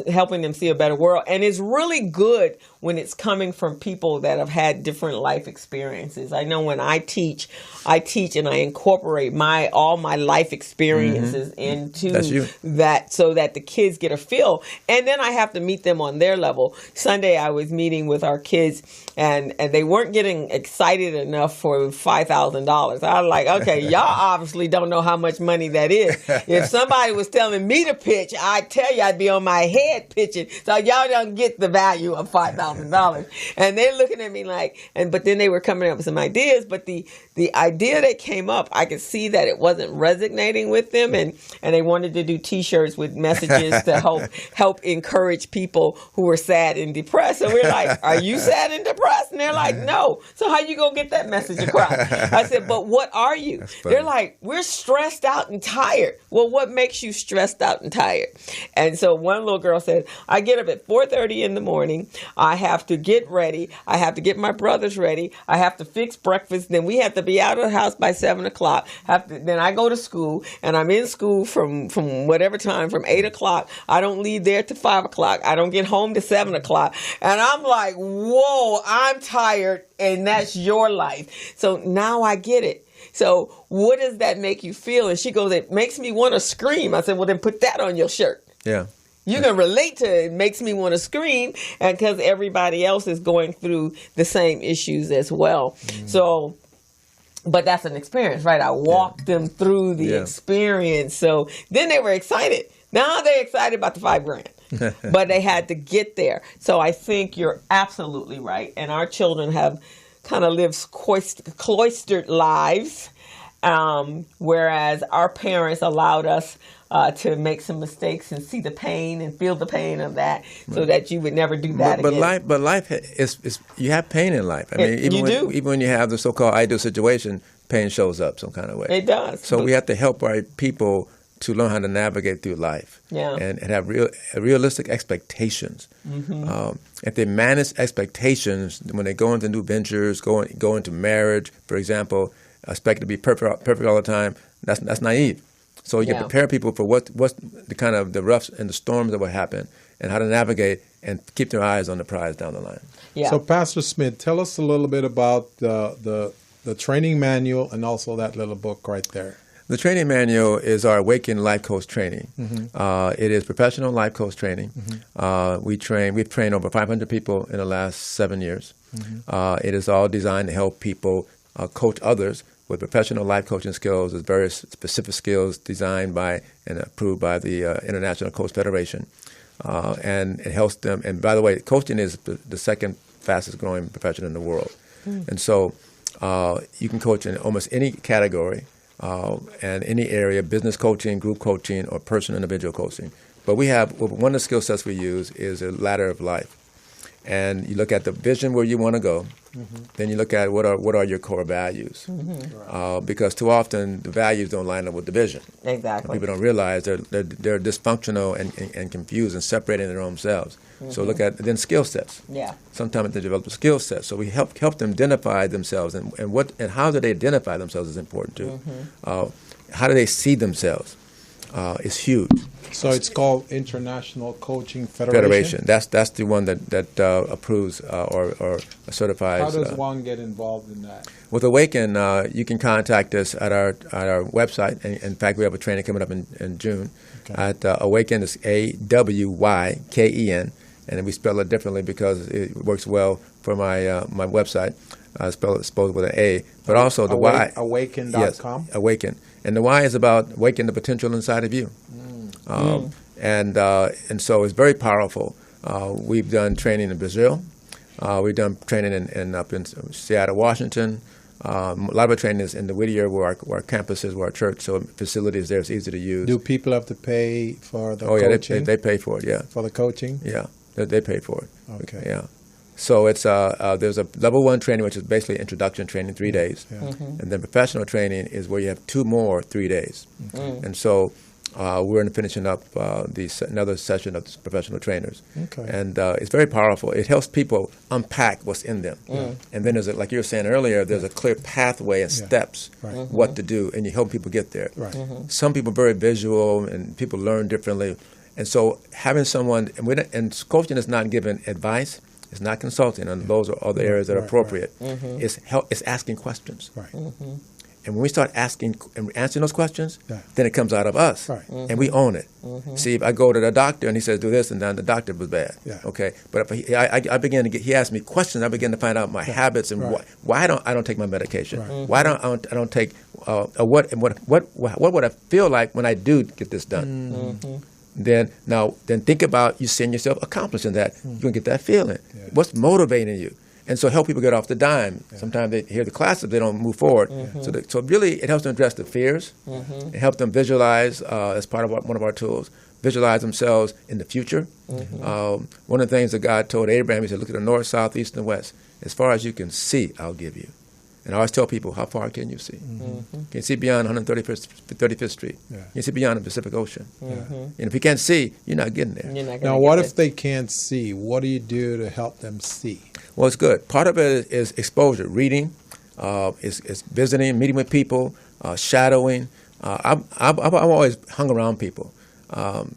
helping them see a better world. And it's really good when it's coming from people that have had different life experiences. I know when I teach and I incorporate all my life experiences into that, so that the kids get a feel. And then I have to meet them on their level. Sunday I was meeting with our kids, and they weren't getting excited enough for $5,000. I was like, okay, y'all obviously don't know how much money that is. If somebody was telling me to pitch, I'd tell you I'd be on my head pitching. So y'all don't get the value of $5,000. And they're looking at me like, but then they were coming up with some ideas, but the idea that came up, I could see that it wasn't resonating with them, and they wanted to do T-shirts with messages to help encourage people who were sad and depressed. And we're like, are you sad and depressed? And they're like, no. So how you gonna get that message across? I said, but what are you? They're like, we're stressed out and tired. Well, what makes you stressed out and tired? And so one little girl said, I get up at 4:30 in the morning. I have to get ready. I have to get my brothers ready. I have to fix breakfast. Then we have to be out of the house by 7 o'clock. Then I go to school, and I'm in school from whatever time, from 8 o'clock. I don't leave there till 5 o'clock. I don't get home to 7 o'clock. And I'm like, whoa, I'm tired, and that's your life. So now I get it. So what does that make you feel? And she goes, it makes me want to scream. I said, well, then put that on your shirt. Yeah. You can relate to it. It makes me want to scream, and because everybody else is going through the same issues as well. So, but that's an experience, right? I walked them through the experience. So then they were excited. Now they're excited about the $5,000, but they had to get there. So I think you're absolutely right. And our children have kind of lived cloistered lives, whereas our parents allowed us to make some mistakes and see the pain and feel the pain of that, so that you would never do that again. But life is you have pain in life. I mean, even when you have the so-called ideal situation, pain shows up some kind of way. It does. So we have to help our people to learn how to navigate through life, and have realistic expectations. If they manage expectations when they go into new ventures, go into marriage, for example, expect to be perfect all the time, that's naive. So you prepare people for what's the kind of the roughs and the storms that will happen, and how to navigate and keep their eyes on the prize down the line. Yeah. So, Pastor Smith, tell us a little bit about the training manual and also that little book right there. The training manual is our Awaken Life Coach training. It is professional life coach training. We've trained over 500 people in the last 7 years. It is all designed to help people coach others with professional life coaching skills. There's various specific skills designed by and approved by the International Coach Federation. And it helps them. And by the way, coaching is the second fastest growing profession in the world. And so you can coach in almost any category and any area, business coaching, group coaching, or personal individual coaching. But one of the skill sets we use is a ladder of life. And you look at the vision where you want to go. Then you look at what are your core values. Because too often the values don't line up with the vision. Exactly. People don't realize they're dysfunctional and confused and separating their own selves. So look at then skill sets. Yeah. Sometimes they develop a skill set. So we help them identify themselves and how do they identify themselves is important too. How do they see themselves is huge. So it's called International Coaching Federation. That's the one that approves or certifies. How does one get involved in that? With Awaken, you can contact us at our website. And in fact, we have a training coming up in June. At Awaken is AWYKEN, and then we spell it differently because it works well for my my website. Spelled with an A, but also the Y. Awaken.com? Yes, Awaken. And the Y is about awaken the potential inside of you. And so it's very powerful. We've done training in Brazil. We've done training up in Seattle, Washington. A lot of our training is in the Whittier, where our campus is, where our church, so facilities there is easy to use. Do people have to pay for the coaching? Yeah, they pay for it, yeah. For the coaching? Yeah, they pay for it. Okay. Yeah. So it's there's a level 1 training, which is basically introduction training, 3 days. Yeah. And then professional training is where you have 2 more 3 days. And so we're finishing up another session of professional trainers. Okay. And it's very powerful. It helps people unpack what's in them. And then like you were saying earlier, there's a clear pathway and steps, what to do, and you help people get there. Right. Some people are very visual, and people learn differently. And so having someone, and coaching is not giving advice. It's not consulting, and those are other areas that are appropriate. It's asking questions. Right. And when we start asking and answering those questions, then it comes out of us, and we own it. See, if I go to the doctor and he says do this, and then the doctor was bad. Okay, but if I begin to he asked me questions, I begin to find out my habits and why I don't take my medication. Why I don't take what would I feel like when I do get this done. Then think about you seeing yourself accomplishing that. You're going to get that feeling. What's motivating you? And so help people get off the dime. Sometimes they hear the classes, they don't move forward. So really it helps them address the fears. It helps them visualize as part of one of our tools, visualize themselves in the future. One of the things that God told Abraham, he said, look at the north, south, east, and west. As far as you can see, I'll give you. And I always tell people, how far can you see? Can you see beyond 135th Street? Can you see beyond the Pacific Ocean? And if you can't see, you're not getting there. Now, what if they can't see? What do you do to help them see? Well, it's good. Part of it is exposure, reading, is visiting, meeting with people, shadowing. I've always hung around people.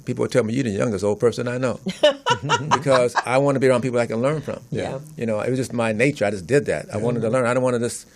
People would tell me, you're the youngest old person I know. Because I want to be around people I can learn from. Yeah. It was just my nature. I just did that. I wanted to learn. I don't want to just,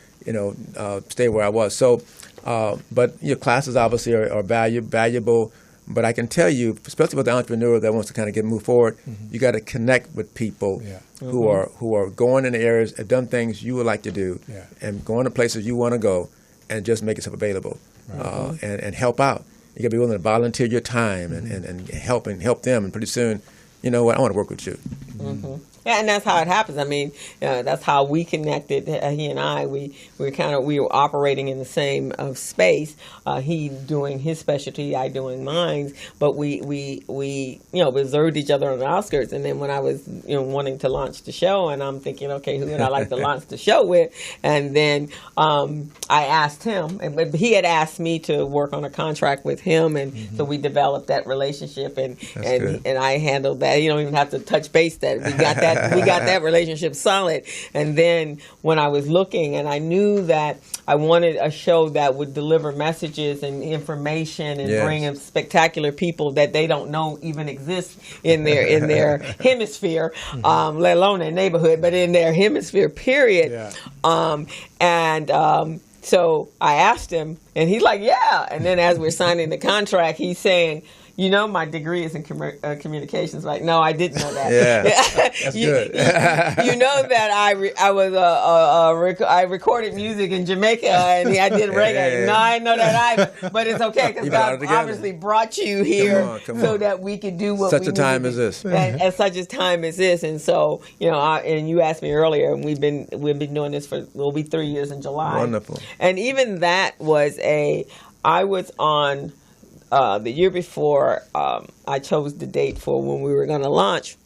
stay where I was. So, but your classes obviously are valuable. But I can tell you, especially with the entrepreneur that wants to kind of move forward, you got to connect with people who are going in the areas, have done things you would like to do, and going to places you want to go, and just make yourself available and help out. You got to be willing to volunteer your time and help them. And pretty soon, you know what, I want to work with you. Yeah, and that's how it happens. I mean, that's how we connected. He and I, we were operating in the same space. He doing his specialty, I doing mine. But we observed each other on the outskirts. And then when I was wanting to launch the show, and I'm thinking, okay, who would I like to launch the show with? And then I asked him, but he had asked me to work on a contract with him, and so we developed that relationship, and I handled that. You don't even have to touch base that that we got that relationship solid. And then when I was looking, and I knew that I wanted a show that would deliver messages and information and bring in spectacular people that they don't know even exist in their hemisphere, let alone their neighborhood, but in their hemisphere, period. So I asked him, and he's like, yeah. And then as we're signing the contract, he's saying, you know, my degree is in communications. Like, no, I didn't know that. That's good. You know that I recorded music in Jamaica and I did reggae. No, I know that either. But it's okay because God obviously brought you here so that we could do what such we a time as this. At such a time as this. And so, you know, and you asked me earlier, and we've been doing this will be 3 years in July. Wonderful. And even that was I was on. The year before I chose the date for when we were going to launch,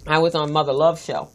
I was on Mother Love Show.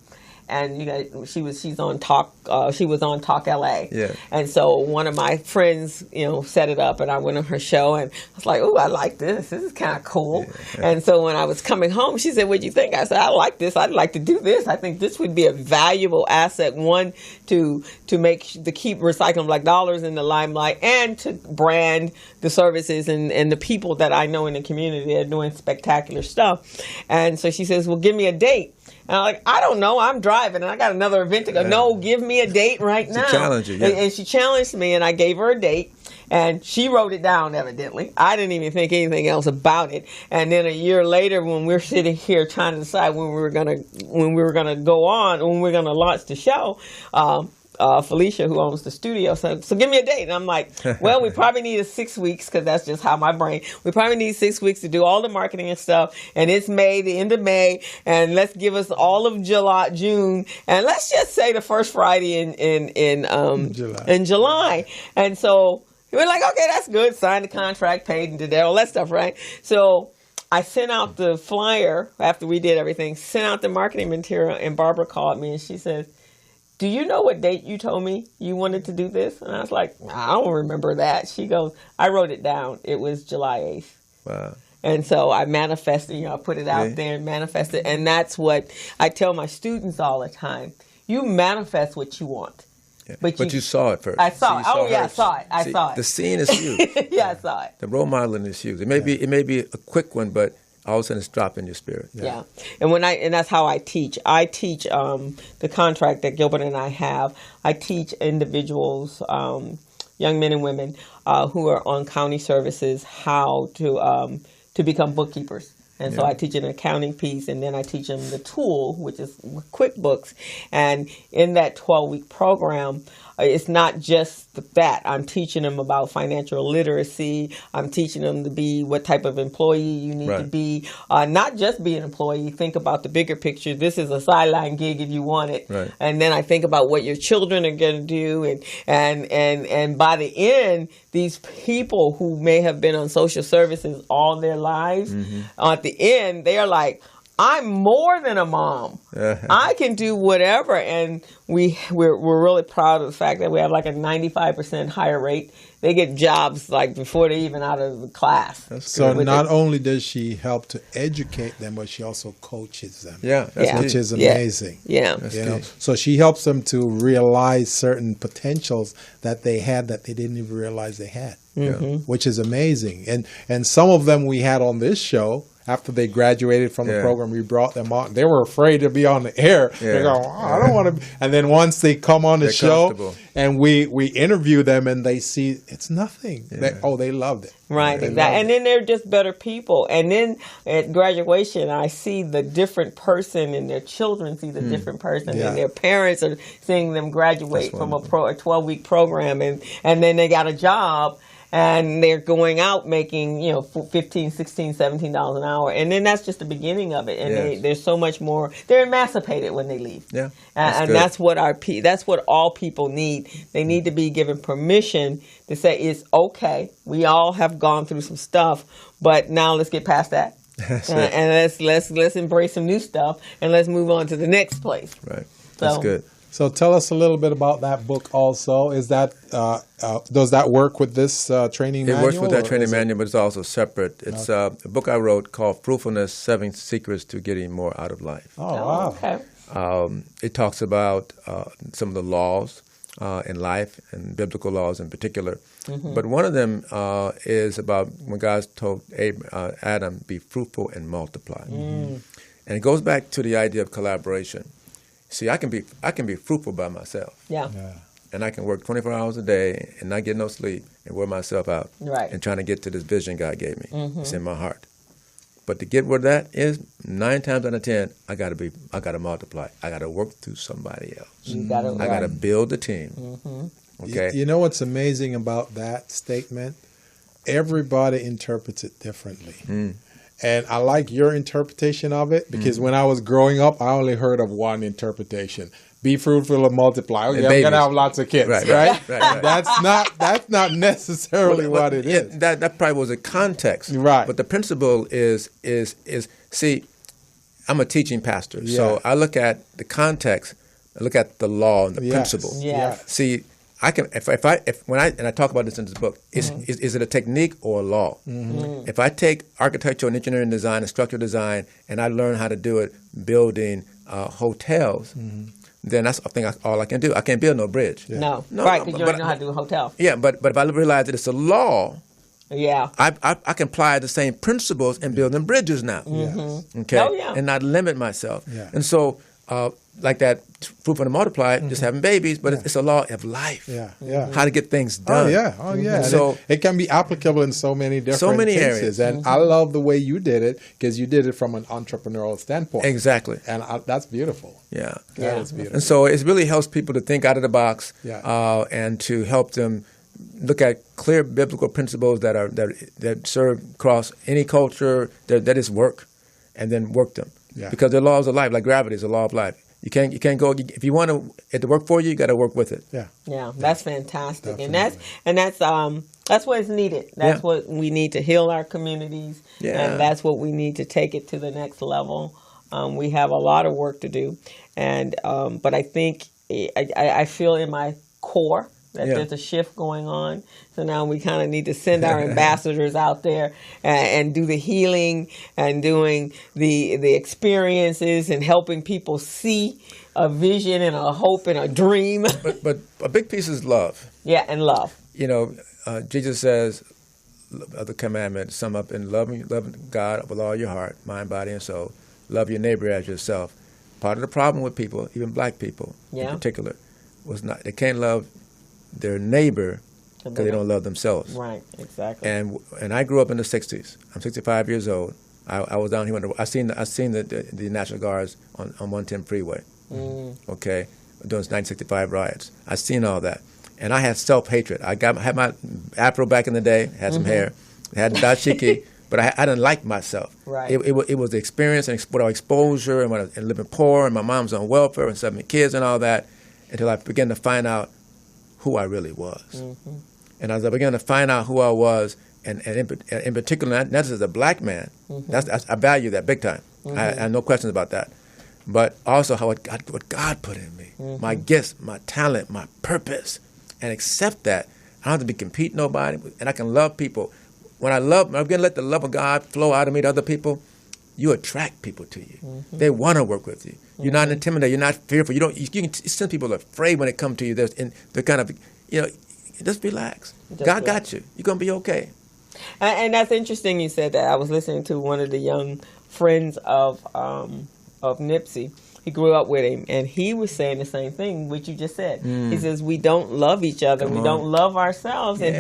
And she's on Talk. She was on Talk LA. Yeah. And so one of my friends, set it up, and I went on her show, and I was like, "Oh, I like this. This is kind of cool." Yeah. And so when I was coming home, she said, "What'd you think?" I said, "I like this. I'd like to do this. I think this would be a valuable asset. One to keep Recycling Black Dollars in the limelight, and to brand the services and the people that I know in the community that are doing spectacular stuff." And so she says, "Well, give me a date." And I'm like, I don't know. I'm driving, and I got another event to go. Yeah. No, give me a date right now. She challenged you, and she challenged me, and I gave her a date, and she wrote it down. Evidently, I didn't even think anything else about it. And then a year later, when we're sitting here trying to decide when we were gonna launch the show. Felicia, who owns the studio, said, so give me a date. And I'm like, well, we probably need 6 weeks, because that's just how my brain, we probably need 6 weeks to do all the marketing and stuff. And it's May, the end of May. And let's give us all of June. And let's just say the first Friday in July. And so we're like, okay, that's good. Signed the contract, paid, and did all that stuff, right? So I sent out the flyer after we did everything, sent out the marketing material, and Barbara called me and she said, do you know what date you told me you wanted to do this? And I was like, I don't remember that. She goes, I wrote it down. It was July 8th. Wow. And so I manifested, I put it out there and manifested. And that's what I tell my students all the time. You manifest what you want. Yeah. But you saw it first. I saw it. I saw it. I saw it. The scene is huge. I saw it. The role modeling is huge. It may be a quick one, but all of a sudden it's dropped in your spirit. Yeah. And that's how I teach. I teach the contract that Gilbert and I have. I teach individuals, young men and women who are on county services, how to become bookkeepers. And so I teach an accounting piece, and then I teach them the tool, which is QuickBooks. And in that 12-week program, it's not just that. I'm teaching them about financial literacy. I'm teaching them to be what type of employee you need to be. Not just be an employee. Think about the bigger picture. This is a sideline gig if you want it. Right. And then I think about what your children are going to do. And by the end, these people who may have been on social services all their lives, at the end, they are like, I'm more than a mom. I can do whatever. And we're really proud of the fact that we have like a 95% higher rate. They get jobs like before they're even out of the class. So not only does she help to educate them, but she also coaches them. Which is amazing. So she helps them to realize certain potentials that they had that they didn't even realize they had, which is amazing. And some of them we had on this show. After they graduated from the program, we brought them on. They were afraid to be on the air. They go, I don't want to. And then once they come on the show and we interview them and they see it's nothing. They loved it. Right, exactly. And then they're just better people. And then at graduation, I see the different person, and their children see the different person, and their parents are seeing them graduate from a 12-week program, and then they got a job. And they're going out making, $15, $16, $17 an hour. And then that's just the beginning of it. And there's so much more. They're emancipated when they leave. Yeah. And that's what that's what all people need. They need to be given permission to say it's okay. We all have gone through some stuff, but now let's get past that. And let's embrace some new stuff, and let's move on to the next place. Right. That's good. So tell us a little bit about that book also. Is that does that work with this training manual? It works with that training manual, but it's also separate. It's a book I wrote called Fruitfulness, 7 Secrets to Getting More Out of Life. Oh, wow. Okay. It talks about some of the laws in life and biblical laws in particular. Mm-hmm. But one of them is about when God told Adam, be fruitful and multiply. Mm. And it goes back to the idea of collaboration. See, I can be fruitful by myself. Yeah. And I can work 24 hours a day and not get no sleep and wear myself out. Right. And trying to get to this vision God gave me. Mm-hmm. It's in my heart. But to get where that is, 9 times out of 10, I gotta multiply. I gotta work through somebody else. I gotta build a team. Mm-hmm. Okay. You know what's amazing about that statement? Everybody interprets it differently. Mm. And I like your interpretation of it because when I was growing up, I only heard of one interpretation. Be fruitful and multiply. Okay, I'm going to have lots of kids, right? That's not necessarily what it is. That probably was a context. Right. But the principle is see, I'm a teaching pastor, so I look at the context, I look at the law and the principle. Yes. See, I can if I talk about this in this book, is it a technique or a law? Mm-hmm. If I take architectural and engineering design and structural design and I learn how to do it building hotels, then that's all I can do. I can't build no bridge. Yeah. No, right, because you don't know how to do a hotel. Yeah, but if I realize that it's a law, I can apply the same principles in building bridges now. Mm-hmm. Okay, and not limit myself. Yeah. And so, like that, fruitful and multiply, just having babies, but it's a law of life. Yeah. How to get things done. Oh yeah. So it can be applicable in so many different cases. areas. And I love the way you did it because you did it from an entrepreneurial standpoint. Exactly. And that's beautiful. Yeah. That is beautiful. And so it really helps people to think out of the box and to help them look at clear biblical principles that serve across any culture that is work, and then work them. Yeah. Because they're laws of life, like gravity is a law of life. You can't go if you want it to work for you. You got to work with it. Yeah, that's fantastic, definitely. and that's what is needed. That's what we need to heal our communities, and that's what we need to take it to the next level. We have a lot of work to do, and but I think I feel in my core that there's a shift going on. So now we kind of need to send our ambassadors out there and do the healing and doing the experiences and helping people see a vision and a hope and a dream. But a big piece is love. Yeah, and love. You know, Jesus says, the commandment sum up in loving God with all your heart, mind, body, and soul. Love your neighbor as yourself. Part of the problem with people, even black people in particular, was not they can't love their neighbor because they don't love themselves. Right, exactly. And I grew up in the 60s. I'm 65 years old. I was down here. I seen the National Guards on 110 freeway. Okay, during 1965 riots. I seen all that, and I had self-hatred. I had my afro back in the day, had some hair, had the dashiki, but I didn't like myself. Right. It was the experience and exposure and living poor, and my mom's on welfare and 7 kids and all that, until I began to find out who I really was. Mm-hmm. And as I began to find out who I was, and in particular, not just as a black man, I value that big time. I have no questions about that. But also what God put in me, my gifts, my talent, my purpose, and accept that. I don't have to compete nobody, and I can love people. When I'm going to let the love of God flow out of me to other people, you attract people to you. They want to work with you. You're not intimidated. You're not fearful. Some people are afraid when they come to you. They're kind of, just relax. God got you. You're going to be okay. And that's interesting you said that. I was listening to one of the young friends of Nipsey. He grew up with him, and he was saying the same thing, which you just said. He says, we don't love each other. We don't love ourselves. And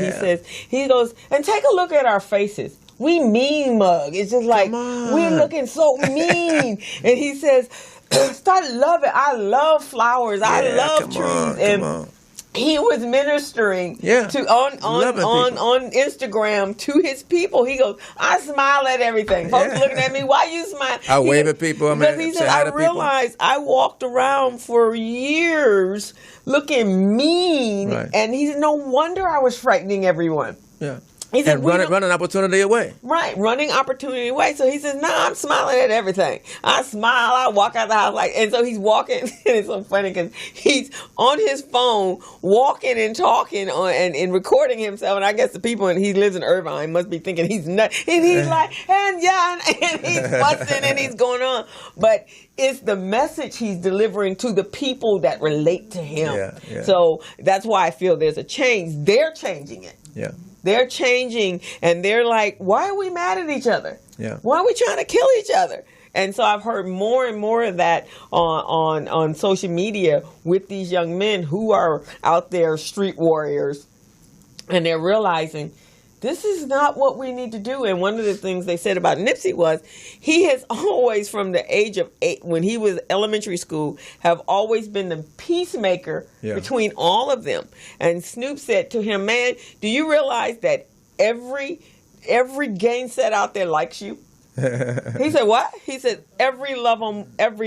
he goes, and take a look at our faces. We mean mug. It's just like, we're looking so mean. And he says, start loving. I love flowers. I love trees. He was ministering on Instagram to his people. He goes, I smile at everything. Folks looking at me, why you smile? I wave at people. Because he said, I realized I walked around for years looking mean, and he said, no wonder I was frightening everyone. Yeah. He said, and running opportunity away. Right, running opportunity away. So he says, I'm smiling at everything. I smile, I walk out the house and so he's walking, and it's so funny because he's on his phone walking and talking and recording himself, and I guess the people, and he lives in Irvine, must be thinking he's nuts, and he's like, and he's fussing and he's going on. But it's the message he's delivering to the people that relate to him. Yeah. So that's why I feel there's a change. They're changing it. Yeah. They're changing, and they're like, why are we mad at each other? Yeah. Why are we trying to kill each other? And so I've heard more and more of that on social media with these young men who are out there street warriors, and they're realizing this is not what we need to do. And one of the things they said about Nipsey was he has always, from the age of 8, when he was elementary school, have always been the peacemaker between all of them. And Snoop said to him, man, do you realize that every gang set out there likes you? He said, what? He said, every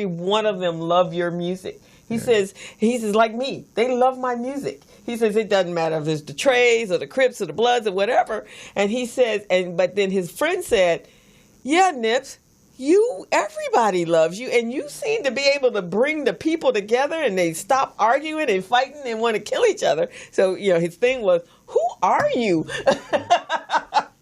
one of them love your music. He says, like me, they love my music. He says, it doesn't matter if it's the Trays or the Crips or the Bloods or whatever. And he says, but then his friend said, yeah, Nips, everybody loves you, and you seem to be able to bring the people together, and they stop arguing and fighting and want to kill each other. So, his thing was, who are you?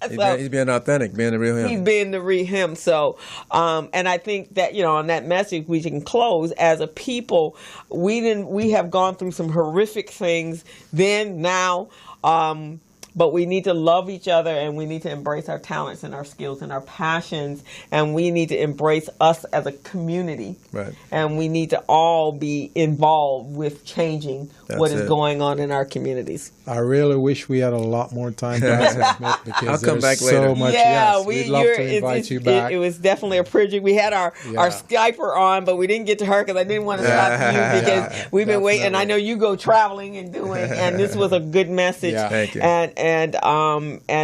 He's being authentic, being the real him. He's being the real him. So, and I think that, on that message, we can close as a people. We have gone through some horrific things then, now, but we need to love each other, and we need to embrace our talents and our skills and our passions, and we need to embrace us as a community. Right. And we need to all be involved with changing what is going on in our communities. I really wish we had a lot more time, Dr. Smith, because I'll come back so later. much. Yeah, we'd love to invite you back. It was definitely a privilege. We had our Skyper on, but we didn't get to her because I didn't want to stop you because we've been waiting. And I know you go traveling and and this was a good message. Yeah. Thank you. And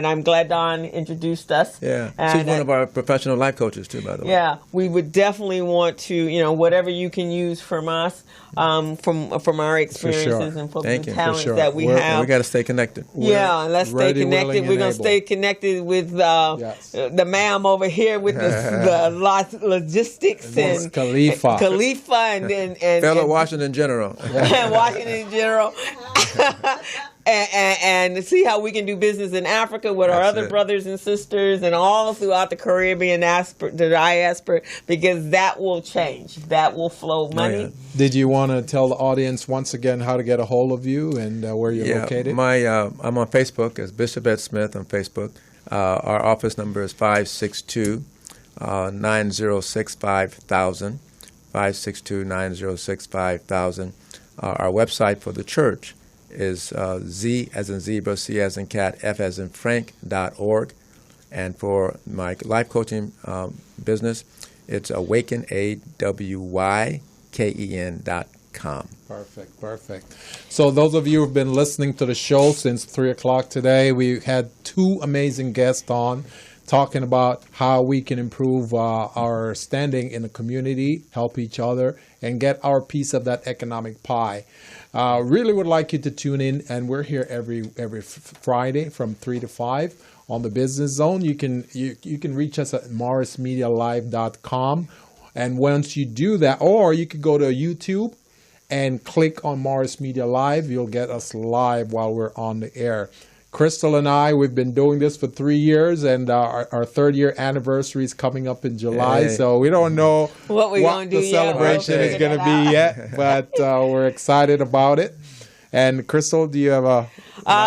I'm glad Dawn introduced us. Yeah, she's one of our professional life coaches too, by the way. Yeah, we would definitely want to, whatever you can use from us, from our experiences and from the talents that we have. We got to stay connected. Let's stay connected. We're going to stay connected with the ma'am over here with the logistics and Khalifa and fellow Washington General. Washington General. And see how we can do business in Africa with our other brothers and sisters and all throughout the Caribbean, the diaspora, because that will change. That will flow money. Did you want to tell the audience once again how to get a hold of you and where you're located? I'm on Facebook as Bishop Ed Smith on Facebook. Our office number is 562-906-5000, 562-906-5000. Our website for the church is Z as in zebra, C as in cat, F as in Frank.org. And for my life coaching business, it's Awaken, AWYKEN.com. Perfect. So those of you who have been listening to the show since 3 o'clock today, we had 2 amazing guests on talking about how we can improve our standing in the community, help each other, and get our piece of that economic pie. Really would like you to tune in, and we're here every Friday from 3 to 5 on the Business Zone. You can reach us at morrismedialive.com, and once you do that, or you could go to YouTube and click on Morris Media Live. You'll get us live while we're on the air. Crystal and I, we've been doing this for 3 years, and our 3rd year anniversary is coming up in July. So we don't know what the celebration is going to be yet, but we're excited about it. And Crystal, do you have a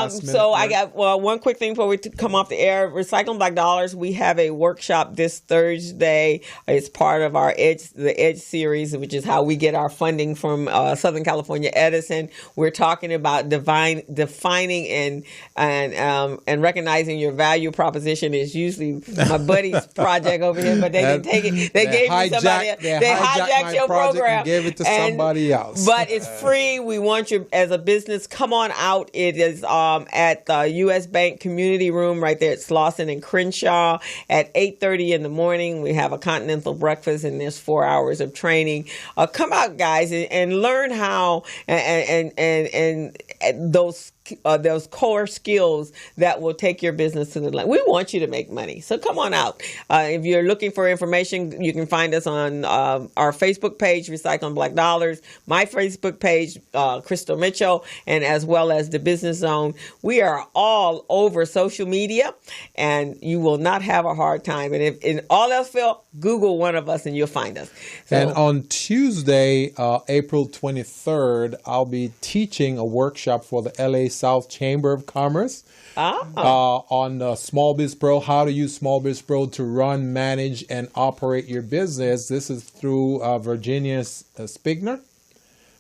so I got one quick thing before we come off the air. Recycling Black Dollars. We have a workshop this Thursday. It's part of our the Edge series, which is how we get our funding from Southern California Edison. We're talking about defining and recognizing your value proposition. Is usually my buddy's project over here, but they didn't take it. They gave it to somebody else. They hijacked your program and gave it to somebody else. But it's free. We want you as a business. Come on out. It is at the U.S. Bank Community Room right there at Slauson and Crenshaw at 8:30 in the morning. We have a continental breakfast, and there's 4 hours of training. Come out, guys, and learn how and those those core skills that will take your business to the line. We want you to make money, so come on out. If you're looking for information, you can find us on our Facebook page, Recycling Black Dollars, my Facebook page, Crystal Mitchell, and as well as the Business Zone. We are all over social media, and you will not have a hard time. And if in all else fail, Google one of us and you'll find us. So, and on Tuesday, April 23rd, I'll be teaching a workshop for the LA South Chamber of Commerce on Small Biz Pro, how to use Small Biz Pro to run, manage, and operate your business. This is through Virginia Spigner.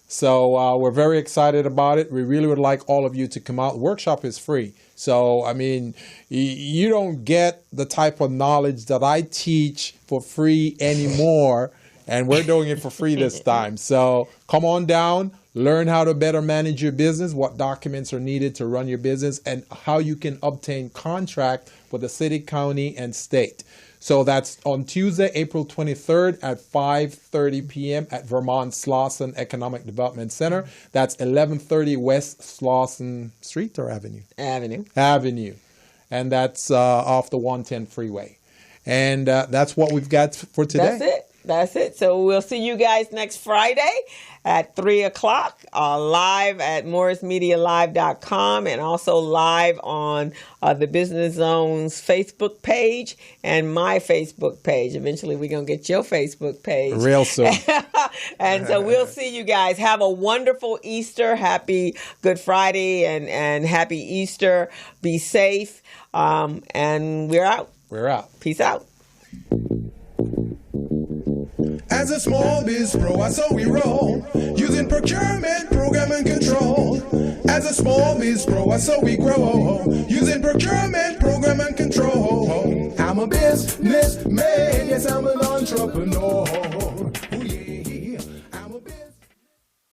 So we're very excited about it. We really would like all of you to come out. The workshop is free. So, I mean, you don't get the type of knowledge that I teach for free anymore, and we're doing it for free this time. So come on down, learn how to better manage your business, what documents are needed to run your business, and how you can obtain contract for the city, county, and state. So that's on Tuesday, April 23rd at 5:30 p.m. at Vermont Slauson Economic Development Center. That's 1130 West Slauson Street or Avenue? Avenue. And that's off the 110 freeway. And that's what we've got for today. That's it. So we'll see you guys next Friday at 3 o'clock, live at morrismedialive.com, and also live on the Business Zone's Facebook page and my Facebook page. Eventually, we're going to get your Facebook page. Real soon. And so we'll see you guys. Have a wonderful Easter. Happy Good Friday and happy Easter. Be safe. And we're out. We're out. Peace out. As a small biz pro, I saw we roll, using procurement, program, and control. As a small biz pro, I saw we grow, using procurement, program, and control. I'm a businessman, yes, I'm an entrepreneur.